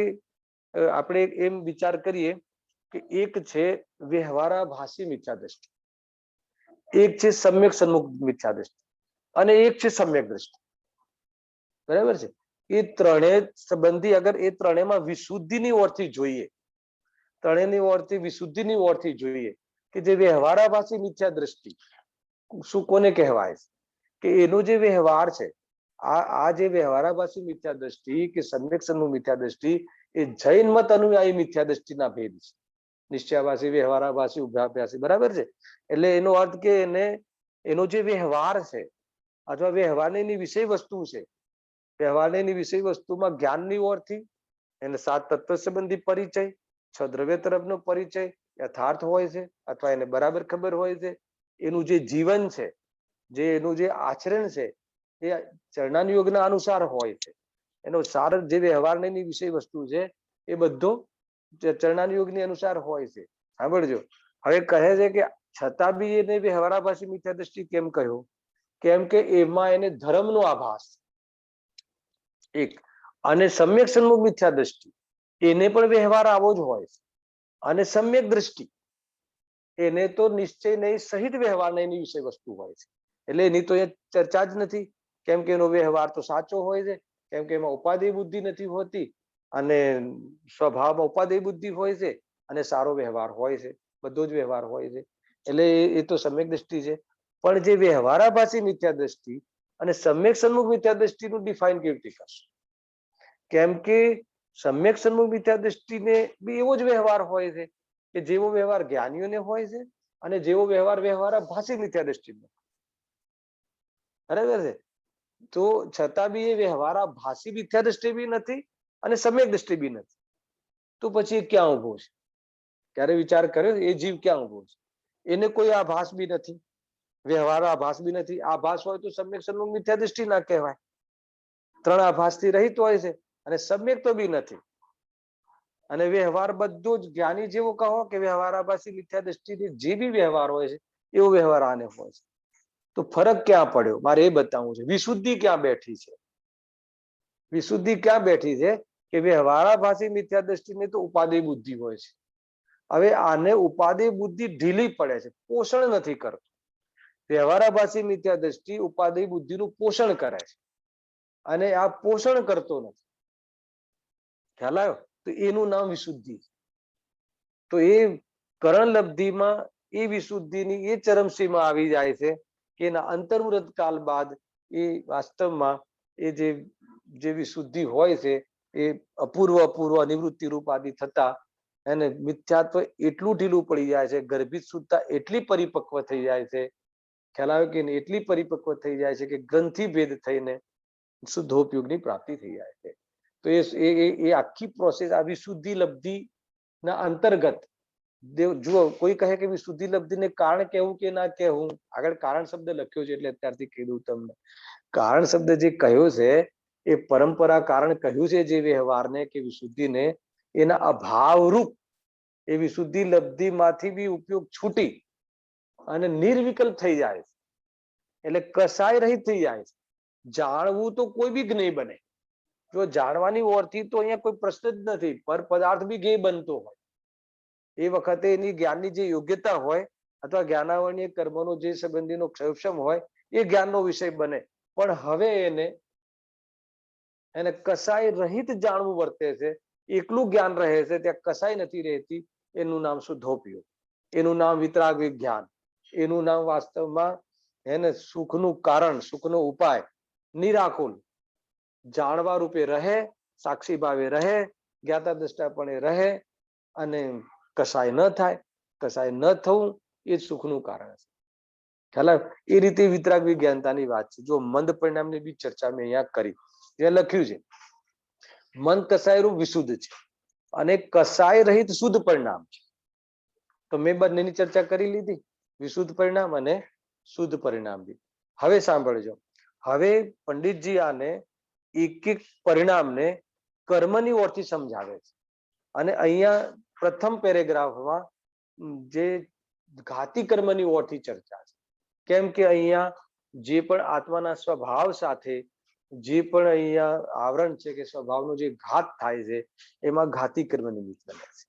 આપણે એમ વિચાર કરીએ કે એક છે વ્યવહારાભાસી મિથ્યા દ્રષ્ટિ, એક છે સમ્યક સન્મુખ મિથ્યા દ્રષ્ટિ અને એક છે સમ્યક દ્રષ્ટિ. બરાબર છે? એ ત્રણેય સંબંધી અગર એ ત્રણેયમાં વિશુદ્ધિની ઓરથી જોઈએ, ત્રણેયની ઓરથી વિશુદ્ધિની ઓરથી જોઈએ કે જે વ્યવહારાભાસી મિથ્યા દ્રષ્ટિ શું કોને કહેવાય કે એનો જે વ્યવહાર છે, આ જે વ્યવહારાભાસી મિથ્યા દ્રષ્ટિ કે સમ્યક સન્મુખ મિથ્યા દ્રષ્ટિ એ જૈન મત અનુયાયી મિથ્યા દ્રષ્ટિના ભેદ છે. નિશ્ચયાભાસી, વ્યવહારાભાસી, ઉભયાભાસી. બરાબર છે? એટલે એનો અર્થ કે એનો જે વ્યવહાર છે અથવા વ્યવહારની વિષય વસ્તુ છે, વ્યવહારની વિષય વસ્તુમાં જ્ઞાનની ઓરથી એને 7 તત્વ સંબંધી પરિચય, 6 દ્રવ્ય તરફનો પરિચય યથાર્થ હોય છે અથવા એને બરાબર ખબર હોય છે. એનું જે જીવન છે, જે એનું જે આચરણ છે એ ચરણાન યોગના અનુસાર હોય છે. એનો સાર જે વ્યવહારની વિષય વસ્તુ છે એ બધો ચરણાન યોગની અનુસાર હોય છે. સાંભળજો, હવે કહે છે કે છતાં બી એને વ્યવહારાભાસી મિથ્યા દ્રષ્ટિ કેમ કહ્યું? કેમ કે એમાં એને ધર્મનો આભાસ એક, અને સમ્યક સન્મુખ મિથ્યા દ્રષ્ટિ એને પણ વ્યવહાર આવો જ હોય છે. અને સમ્યક દ્રષ્ટિ એને તો નિશ્ચય નહીં સહિત વ્યવહાર નહીં વિષય વસ્તુ હોય છે. એટલે એની તો એ ચર્ચા જ નથી, કેમ કે એનો વ્યવહાર તો સાચો હોય છે, કેમ કે એમાં ઉપાધિ બુદ્ધિ નથી હોતી અને સ્વભાવમાં ઉપાધિ બુદ્ધિ હોય છે અને સારો વ્યવહાર હોય છે, બધો જ વ્યવહાર હોય છે. એટલે એ તો સમ્યક દ્રષ્ટિ છે. પણ જે વ્યવહારાભાસી મિથ્યા દ્રષ્ટિ અને સમ્યક સન્મુખ મિથ્યા દ્રષ્ટિનું ડિફાઇન કેવી રીતે કરશે? કેમ કે સમ્યક સન્મુખ મિથ્યા દ્રષ્ટિને બી એવો જ વ્યવહાર હોય છે કે જેવો વ્યવહાર જ્ઞાનીઓને હોય છે અને જેવો વ્યવહાર વ્યવહારાભાસી મિથ્યા દ્રષ્ટિનો. બરાબર છે? તો છતાં બી એ વ્યવહારાભાસી મિથ્યા દ્રષ્ટિ બી નથી અને સમ્યક દ્રષ્ટિ બી નથી. તો પછી એ ક્યાં ઉભો છે? ક્યારે વિચાર કર્યો? એ જીવ ક્યાં ઉભો છે? એને કોઈ આભાસ બી નથી, વ્યવહાર આભાસ બી નથી. આભાસ હોય તો સમ્યક સન્મુખ મિથ્યા દ્રષ્ટિ ના કહેવાય. 3 આભાસથી રહિત હોય છે અને સમ્યક તો બી નથી. અને વ્યવહાર બધો જ જ્ઞાની જેવો કહો કે વ્યવહારાભાસી મિથ્યા દ્રષ્ટિથી જે બી વ્યવહાર હોય છે એવો વ્યવહાર આને હોય છે. તો ફરક ક્યાં પડ્યો મારે એ બતાવવું છે. વિશુદ્ધિ ક્યાં બેઠી છે? વિશુદ્ધિ ક્યાં બેઠી છે કે વ્યવહારાભાસી મિથ્યા દ્રષ્ટિને તો ઉપાદેય બુદ્ધિ હોય છે. હવે આને ઉપાદેય બુદ્ધિ ઢીલી પડે છે, પોષણ નથી કરતું. વ્યવહારાભાસી મિથ્યા દ્રષ્ટિ ઉપાદેય બુદ્ધિનું પોષણ કરે છે અને આ પોષણ કરતો નથી. ખ્યાલ આવ્યો? તો એનું નામ વિશુદ્ધિ. તો એ કરણલબ્ધિમાં એ વિશુદ્ધિની એ ચરમસીમા આવી જાય છે કે એના અંતર્મુહૂર્ત કાલ બાદ એ વાસ્તવમાં એ જે વિશુદ્ધિ હોય છે એ અપૂર્વ અપૂર્વ અનિવૃત્તિ રૂપ આદિ થતા અને મિથ્યાત્વ એટલું ઢીલું પડી જાય છે, ગર્ભિત શુદ્ધતા એટલી પરિપક્વ થઈ જાય છે, ખ્યાલ આવે કે એટલી પરિપક્વ થઈ જાય છે કે ગ્રંથિ ભેદ થઈને શુદ્ધોપયોગની પ્રાપ્તિ થઈ જાય છે. તો એ આખી પ્રોસેસ આ વિશુદ્ધિ લબ્ધિ ના અંતર્ગત જુઓ, કોઈ કહે કે વિશુદ્ધિ લબ્ધિને કારણ કહેવું કે ના કહેવું, આગળ કારણ શબ્દ લખ્યો છે એટલે અત્યારથી કહી દઉં તમને. કારણ શબ્દ જે કહ્યો છે એ પરંપરા કારણ કહ્યું છે જે વ્યવહારને કે વિશુદ્ધિને, એના અભાવરૂપ એ વિશુદ્ધિ લબ્ધિ માંથી બી ઉપયોગ છૂટી અને નિર્વિકલ્પ થઈ જાય છે, એટલે કસાય રહિત થઈ જાય છે. જાણવું તો કોઈ બી જ્ઞેય બને. જો જાણવાની ઓરથી તો અહીંયા કોઈ પ્રશ્ન જ નથી, પર પદાર્થ બી જ્ઞેય બનતો હોય. એ વખતે એની જ્ઞાનની જે યોગ્યતા હોય અથવા જ્ઞાનાવરણીય કર્મનો જે સંબંધીનો ક્ષયક્ષમ હોય એ જ્ઞાનનો વિષય બને. પણ હવે એને કસાય રહિત જાણવું વર્તે છે, એકલું જ્ઞાન રહે છે, ત્યાં કસાય નથી રહેતી. એનું નામ શુદ્ધોપયોગ, એનું નામ વિતરાગ વિજ્ઞાન, એનું નામ વાસ્તવમાં એને સુખનું કારણ, સુખનો ઉપાય, નિરાકુલ જાણવા રૂપે રહે, સાક્ષી ભાવે રહે, જ્ઞાતા દ્રષ્ટાપણે રહે અને કસાય ન થાય. કસાય ન થવું એ સુખનું કારણ છે. ખ્યાલ આવે? એ રીતે વિતરાગ વિજ્ઞાનતાની વાત છે. જો મંદ પરિણામની બી ચર્ચા મેં અહીંયા કરી. ત્યાં લખ્યું છે મન કસાયરૂપ વિશુદ્ધ છે અને કસાય રહિત શુદ્ધ પરિણામ છે. તો મેં બંનેની ચર્ચા કરી લીધી, વિશુદ્ધ પરિણામ અને શુદ્ધ પરિણામ બી. હવે સાંભળજો, હવે પંડિતજી આને એક એક પરિણામને કર્મની ઓરથી સમજાવે છે. અને અહીંયા પ્રથમ પેરેગ્રાફમાં જે ઘાતી કર્મની ઓરથી ચર્ચા છે. કેમ કે અહીંયા જે પણ આત્માના સ્વભાવ સાથે જે પણ અહીંયા આવરણ છે કે સ્વભાવનો જે ઘાત થાય છે એમાં ઘાતી કર્મ નિમિત્ત બને છે.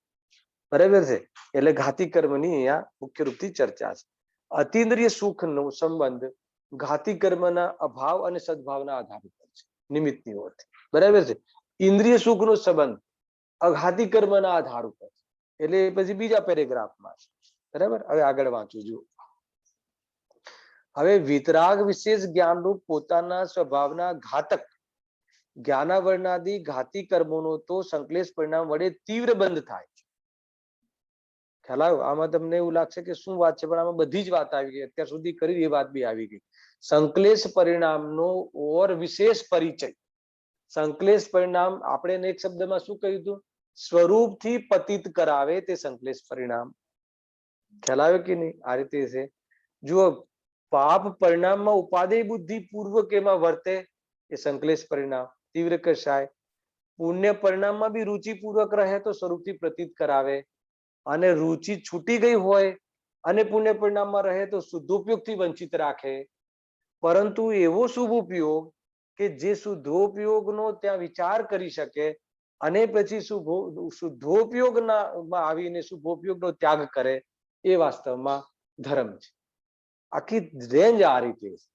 બરાબર છે? એટલે ઘાતી કર્મની અહીંયા મુખ્ય રૂપથી ચર્ચા છે. અતિન્દ્રિય સુખનો સંબંધ ઘાતી કર્મના અભાવ અને સદભાવના આધાર ઉપર છે, નિમિત્તની ઓરથી. બરાબર છે? ઇન્દ્રિય સુખનો સંબંધ અઘાતી કર્મના આધાર ઉપર છે, એટલે પછી બીજા પેરેગ્રાફમાં છે. બરાબર? હવે આગળ વાંચું જુઓ. હવે વિતરાગ વિશેષ જ્ઞાનરૂપ પોતાના સ્વભાવના ઘાતક જ્ઞાનાવરણાદી ઘાતી કર્મોનો તો સંકલેશ પરિણામ વડે તીવ્ર બંધ થાય છે. ખ્યાલ આવ્યો? આમાં તમને એવું લાગશે કે શું વાત છે, પણ આમાં બધી જ વાત આવી ગઈ. અત્યાર સુધી કરી એ વાત બી આવી ગઈ. સંકલેશ પરિણામનો ઓર વિશેષ પરિચય. સંકલેશ પરિણામ આપણે એક શબ્દમાં શું કહ્યું હતું? સ્વરૂપથી પતિત કરાવે તે સંકલેશ પરિણામ. ખ્યાલ આવ્યો કે નહીં? આ રીતે છે. જુઓ, પાપ પરિણામમાં ઉપાદેય બુદ્ધિ પૂર્વક એમાં વર્તે એ સંકલેશ પરિણામ તીવ્ર કસાય. પુણ્ય પરિણામમાં બી રુચિપૂર્વક રહે તો સ્વરૂપથી પ્રતીત કરાવે. અને રુચિ છૂટી ગઈ હોય અને પુણ્ય પરિણામમાં રહે તો શુદ્ધોપયોગથી વંચિત રાખે. પરંતુ એવો શુભ ઉપયોગ કે જે શુદ્ધોપયોગનો ત્યાં વિચાર કરી શકે અને પછી શુદ્ધોપયોગમાં આવીને શુભોપયોગનો ત્યાગ કરે, એ વાસ્તવમાં ધર્મ છે. આખી રેન્જ આ રીતે છે.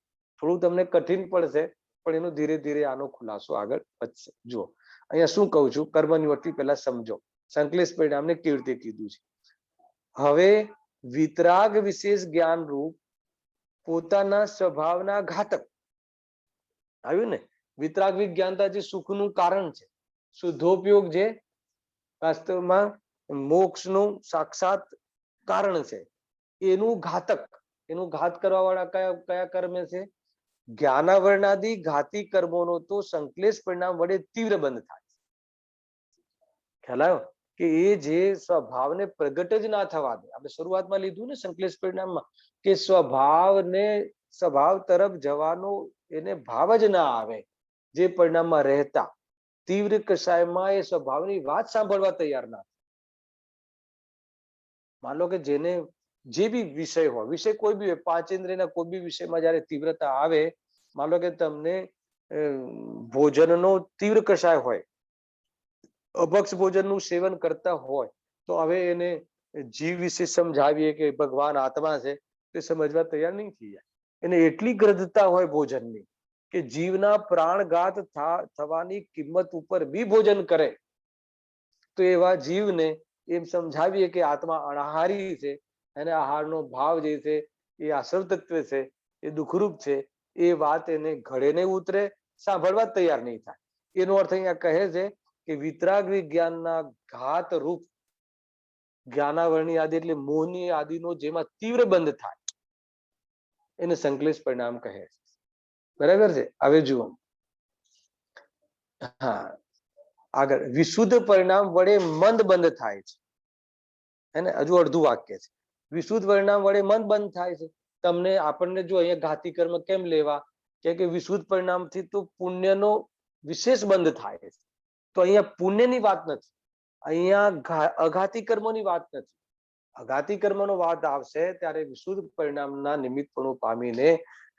થોડું તમને કઠિન પડશે પણ એનો ધીરે ધીરે આનો ખુલાસો આગળ વધશે. જુઓ, અહીંયા શું કહું છું, કર્મની વટી પહેલા સમજો. સંકલેશ પરિણામને કેવી રીતે કીધું છે. હવે વિતરાગ વિશેષ જ્ઞાન રૂપ પોતાના સ્વભાવના ઘાતક આવ્યું ને. વિતરાગ વિજ્ઞાનતા જે સુખનું કારણ છે, શુદ્ધોપયોગ જે વાસ્તવમાં મોક્ષનું સાક્ષાત કારણ છે, એનું ઘાતક, એનું ઘાત કરવા વાળા કયા કર્મ છે? જ્ઞાનાવરણાદી ઘાતી કર્મોનો તો સંકલેશ પરિણામ વડે તીવ્ર બંધ થાય. ખ્યાલ આવ્યો? કે એ જે સ્વભાવને પ્રગટ જ ના થવા દે. આપણે શરૂઆતમાં લીધું ને સંકલેશ પરિણામમાં કે સ્વભાવ તરફ જવાનો એને ભાવ જ ના આવે. જે પરિણામમાં રહેતા તીવ્ર કસાયમાં એ સ્વભાવની વાત સાંભળવા તૈયાર ના. માન લો કે જેને જે બી વિષય હોય, વિષય કોઈ બી હોય, પાંચેન્દ્રિયના કોઈ બી વિષયમાં જયારે તીવ્રતા આવે, માન લો કે તમને ભોજનનો તીવ્ર કષાય હોય, અભક્ષ ભોજનનું સેવન કરતા હોય, તો હવે એને જીવ વિશે સમજાવીએ કે ભગવાન આત્મા છે, તે સમજવા તૈયાર નહીં થઈ જાય. એને એટલી ગ્રધતા હોય ભોજનની કે જીવના પ્રાણઘાત થવાની કિંમત ઉપર બી ભોજન કરે. તો એવા જીવને એમ સમજાવીએ કે આત્મા અનાહારી છે, અને આહારનો ભાવ જે છે એ આસવ તત્વ છે, એ દુઃખરૂપ છે, એ વાત એને ઘડે નહીં ઉતરે, સાંભળવા તૈયાર નહીં થાય. એનો અર્થ અહીંયા કહે છે કે વિતરાગ વિજ્ઞાનના ઘાત રૂપ જ્ઞાનાવરણી આદિ એટલે મોહની આદિનો જેમાં તીવ્ર બંધ થાય એને સંકલેશ પરિણામ કહે છે. બરાબર છે. હવે જુઓ, હા, આગળ વિશુદ્ધ પરિણામ વડે મંદ બંધ થાય છે. હે ને, હજુ અડધું વાક્ય છે. વિશુદ્ધ પરિણામ વડે મંદ બંધ થાય છે. તમને આપણને જો અહીંયા ઘાતી કર્મ કેમ લેવા કે વિશુદ્ધ પરિણામથી તો પુણ્યનો વિશેષ બંધ થાય છે. તો અહીંયા પુણ્યની વાત નથી, અહીંયા અઘાતી કર્મોની વાત નથી. અઘાતી કર્મનો વાત આવશે ત્યારે વિશુદ્ધ પરિણામના નિમિત્તપણું પામીને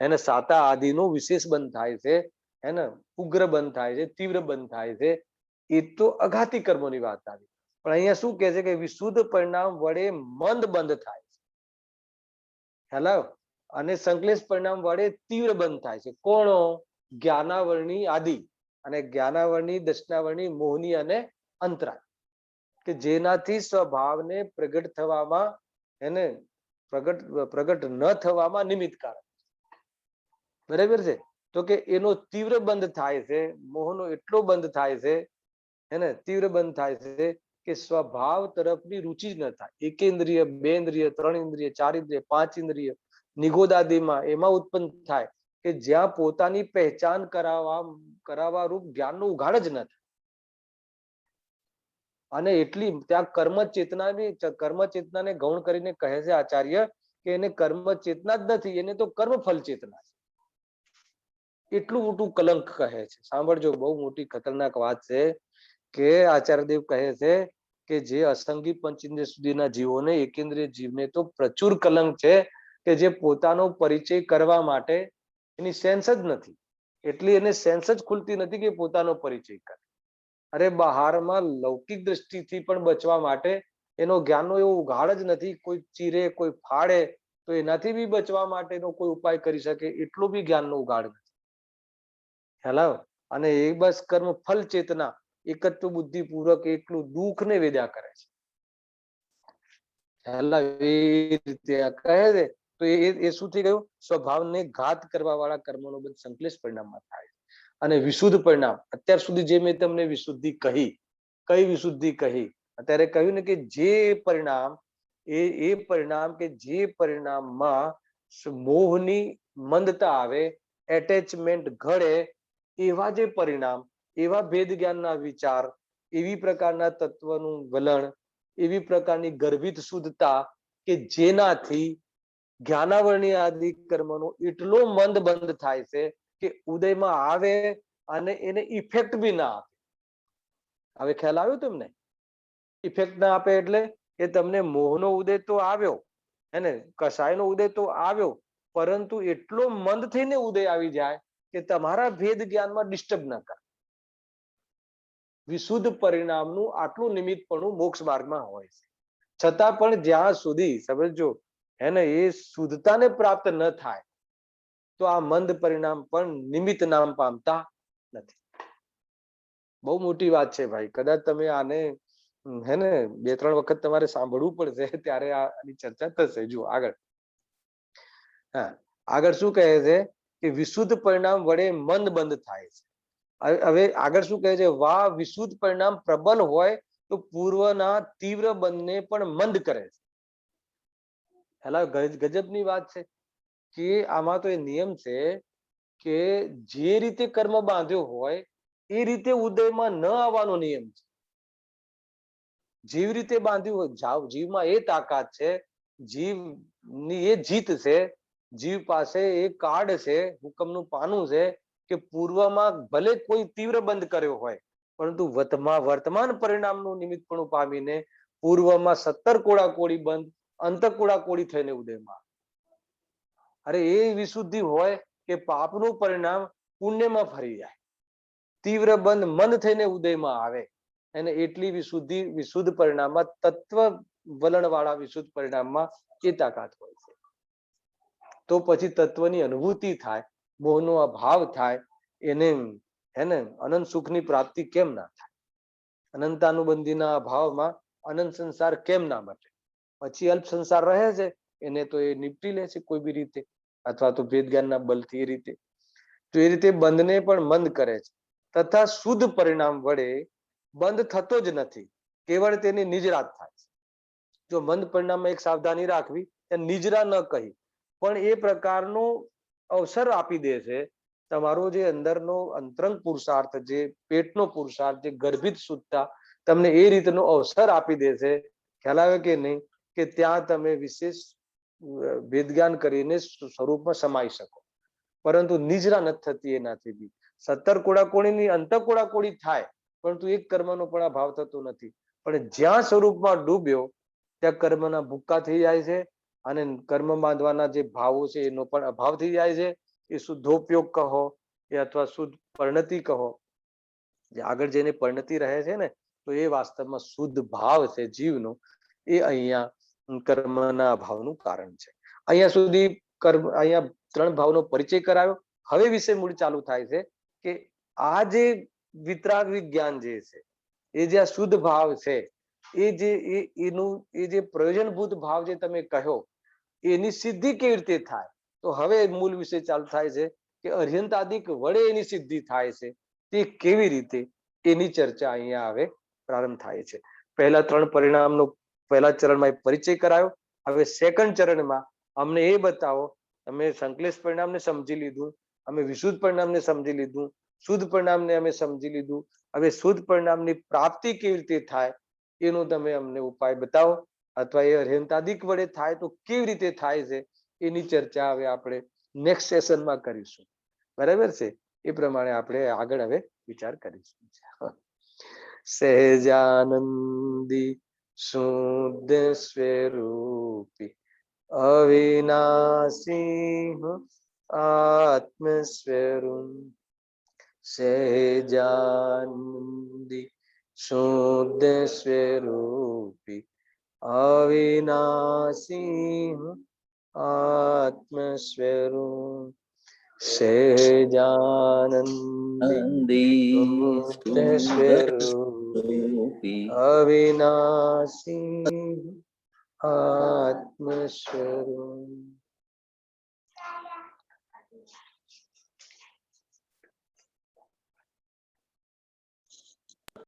એને સાતા આદિનો વિશેષ બંધ થાય છે, હે ને, ઉગ્ર બંધ થાય છે, તીવ્ર બંધ થાય છે. એ તો અઘાતી કર્મોની વાત આવી. પણ અહીંયા શું કહે છે કે વિશુદ્ધ પરિણામ વડે મંદ બંધ થાય છે. હેલો, અને સંકલેશ પરિણામ વડે તીવ્ર બંધ થાય છે. કોણો? જ્ઞાનાવરણી આદિ અને જ્ઞાનાવરણી, દર્શનાવરણી, મોહની અને અંતરાય, કે જેનાથી સ્વભાવને પ્રગટ થવામાં એને પ્રગટ ન થવામાં નિમિત્તકારક. બરાબર છે. તો કે એનો તીવ્ર બંધ થાય છે, મોહનો એટલો બંધ થાય છે, એને તીવ્ર બંધ થાય છે કે સ્વભાવ તરફની રુચિ જ ન થાય. એકેન્દ્રિય, બે ઇન્દ્રિય, ત્રણ ઇન્દ્રિય, ચાર ઇન્દ્રિય, પાંચ ઇન્દ્રિય, નિગોદાદિમાં એમાં ઉત્પન્ન થાય કે જ્યાં પોતાની પહેચાન કરાવવા રૂપ જ્ઞાનનો ઉઘાડ જ ન થાય. અને એટલી ત્યાં કર્મ ચેતનાને ગૌણ કરીને કહે છે આચાર્ય કે એને કર્મ ચેતના જ નથી, એને તો કર્મફલ ચેતના છે. એટલું મોટું કલંક કહે છે. સાંભળજો, બહુ મોટી ખતરનાક વાત છે કે આચાર્યદેવ કહે છે કે જે અસંગી પંચેન્દ્રિય સુધીના જીવોને, એકેન્દ્રિય જીવને તો પ્રચુર કલંક છે કે જે પોતાનો પરિચય કરવા માટે એની સેન્સ જ નથી. એટલી એને સેન્સ જ ખુલતી નથી કે પોતાનો પરિચય કરે. અરે બહારમાં લૌકિક દ્રષ્ટિથી પણ બચવા માટે એનો જ્ઞાનનો એવો ઉઘાડ જ નથી. કોઈ ચીરે, કોઈ ફાડે તો એનાથી બી બચવા માટેનો કોઈ ઉપાય કરી શકે એટલો બી જ્ઞાનનો ઉઘાડ નથી. હેલો, અને એ બસ કર્મ ફલ ચેતના એકત્વ બુદ્ધિ પૂર્વક એટલું દુઃખ ને વેદ્યા કરે છે. હેલા, એ રીતે કહે છે. તો એ શું થઈ ગયું? સ્વભાવને ઘાત કરવા વાળા કર્મોનો બંધ સંકલેશ પરિણામમાં થાય. અને વિશુદ્ધ પરિણામ, અત્યાર સુધી જે મેં તમને વિશુદ્ધિ કહી, કઈ વિશુદ્ધિ કહી? અત્યારે કહ્યું ને કે જે પરિણામ કે જે પરિણામમાં મોહની મંદતા આવે, એટેચમેન્ટ ઘડે, એવા જે પરિણામ, એવા ભેદ જ્ઞાનના વિચાર, એવી પ્રકારના તત્વનું વલણ, એવી પ્રકારની ગર્ભિત શુદ્ધતા કે જેનાથી જ્ઞાનાવરણી આદિ કર્મનો એટલો મંદ બંધ થાય છે કે ઉદયમાં આવે અને એને ઇફેક્ટ બી ના આપે. હવે ખ્યાલ આવ્યો તમને? ઇફેક્ટ ના આપે એટલે કે તમને મોહનો ઉદય તો આવ્યો, હે ને, કસાયનો ઉદય તો આવ્યો, પરંતુ એટલો મંદ થઈને ઉદય આવી જાય કે તમારા ભેદ જ્ઞાનમાં ડિસ્ટર્બ ન કરે. વિશુદ્ધ પરિણામનું આટલું નિમિત્તપણું મોક્ષ માર્ગમાં હોય છે. છતાં પણ જ્યાં સુધી સમજો, હે ને, એ શુદ્ધતાને પ્રાપ્ત ન થાય તો આ મંદ પરિણામ પણ નિમિત્ત નામ પામતા નથી. બહુ મોટી વાત છે ભાઈ. કદાચ તમે આને, હે ને, 2-3 વખત તમારે સાંભળવું પડશે, ત્યારે આની ચર્ચા થશે. જુઓ આગળ. હા, આગળ શું કહે છે કે વિશુદ્ધ પરિણામ વડે મંદ બંધ થાય છે. હવે આગળ શું કહે છે? વાહ, વિશુદ્ધ પરિણામ પ્રબલ હોય તો પૂર્વના તીવ્ર બંધને પણ મંદ કરે છે. હેલા, ગજબની વાત છે કે આમાં તો એ નિયમ છે કે જે રીતે કર્મ બાંધ્યો હોય એ રીતે ઉદયમાં ન આવવાનો નિયમ છે. જીવ રીતે બાંધ્યું હોય, જીવમાં એ તાકાત છે, જીવની એ જીત છે, જીવ પાસે એ કાર્ડ છે, હુકમનું પાનું છે કે પૂર્વમાં ભલે કોઈ તીવ્ર બંધ કર્યો હોય, પરંતુ વર્તમાન પરિણામનું નિમિત્તપણું પામીને પૂર્વમાં 17 કોડાકોડી બંધ અંતકોડાકોડી થઈને ઉદયમાં. અરે એ વિશુદ્ધિ હોય કે પાપનું પરિણામ પુણ્યમાં ફરી જાય. તીવ્ર બંધ મન થઈને ઉદયમાં આવે અને એટલી વિશુદ્ધ પરિણામમાં તત્વ વલણ વાળા વિશુદ્ધ પરિણામમાં એ તાકાત હોય છે. તો પછી તત્વની અનુભૂતિ થાય, મોહનો અભાવ થાય, એને હેને અનંત સુખની પ્રાપ્તિ કેમ ના થાય? અનંતાનુબંધીના અભાવમાં અનંત સંસાર કેમ ના બને? પછી અલ્પ સંસાર રહે છે એને તો એ નિપટી લે છે કોઈ બી રીતે, અથવા તો ભેદ જ્ઞાનના બલથી એ રીતે. તો એ રીતે બંધને પણ મંદ કરે છે. તથા શુદ્ધ પરિણામ વડે બંધ થતો જ નથી, કેવળ તેની નિજરાત થાય છે. જો મંદ પરિણામમાં એક સાવધાની રાખવી, નિજરા ન કહી, પણ એ પ્રકારનો અવસર આપી દે છે. તમારો જે અંદરનો અંતરંગ પુરુષાર્થ, જે પેટનો પુરુષાર્થ, જે ગર્ભિત શુદ્ધતા, તમને એ રીતનો અવસર આપી દે છે. ખ્યાલ આવે કે નહીં? કે ત્યાં તમે વિશેષ વેદજ્ઞાન કરીને સ્વરૂપમાં સમાઈ શકો. પરંતુ નિજરા નથી થતી એનાથી બી. 17 કોડાકોણીની અંતઃ કોડાકોડી થાય, પરંતુ એક કર્મનો પણ અભાવ થતો નથી. પણ જ્યાં સ્વરૂપમાં ડૂબ્યો ત્યાં કર્મના ભૂક્કા થઈ જાય છે, અને કર્મ બાંધવાના જે ભાવો છે એનો પણ અભાવ થઈ જાય છે. એ શુદ્ધોપયોગ કહો, એ અથવા શુદ્ધ પરિણતિ કહો, જે આગળ જઈને પરિણતિ રહે છે ને, તો એ વાસ્તવમાં શુદ્ધ ભાવ છે જીવનો. એ અહીંયા કર્મના અભાવનું કારણ છે. અહીંયા સુધી અહીંયા 3 ભાવનો પરિચય કરાયો. હવે વિષય મૂળ ચાલુ થાય છે કે આ જે વિતરાગ વિજ્ઞાન જે છે, એ જે આ શુદ્ધ ભાવ છે, એ જે પ્રયોજનભૂત ભાવ જે તમે કહ્યો, એની સિદ્ધિ કેવી રીતે થાય? તો હવે મૂળ વિષય ચાલુ થાય છે કે અર્યંતાદિક વડે એની સિદ્ધિ થાય છે. તે કેવી રીતે, એની ચર્ચા અહીંયા હવે પ્રારંભ થાય છે. પહેલા 3 પરિણામનો પહેલા ચરણમાં પરિચય કરાયો. હવે સેકન્ડ ચરણમાં અમને એ બતાવો, અમે સંકલેશ પરિણામને સમજી લીધું, અમે વિશુદ્ધ પરિણામને સમજી લીધું, શુદ્ધ પરિણામને અમે સમજી લીધું. હવે શુદ્ધ પરિણામની પ્રાપ્તિ કેવી રીતે થાય એનો તમે અમને ઉપાય બતાવો, અથવા એ અર્યંતાદિક વડે થાય તો કેવી રીતે થાય છે, એની ચર્ચા હવે આપણે નેક્સ્ટ સેશનમાં કરીશું. બરાબર છે? એ પ્રમાણે આપણે આગળ હવે વિચાર કરીશું. સહેજાનંદી શુદ્ધ સ્વરૂપી અવિનાશી આત્મ સ્વરૂપ. સહેજાનંદી શુદ્ધ સ્વરૂપી અવિનાશી આત્મ સ્વરૂપ. સહેજાનંદી શુદ્ધ સ્વરૂપી અવિનાશી આત્મ સ્વરૂપ.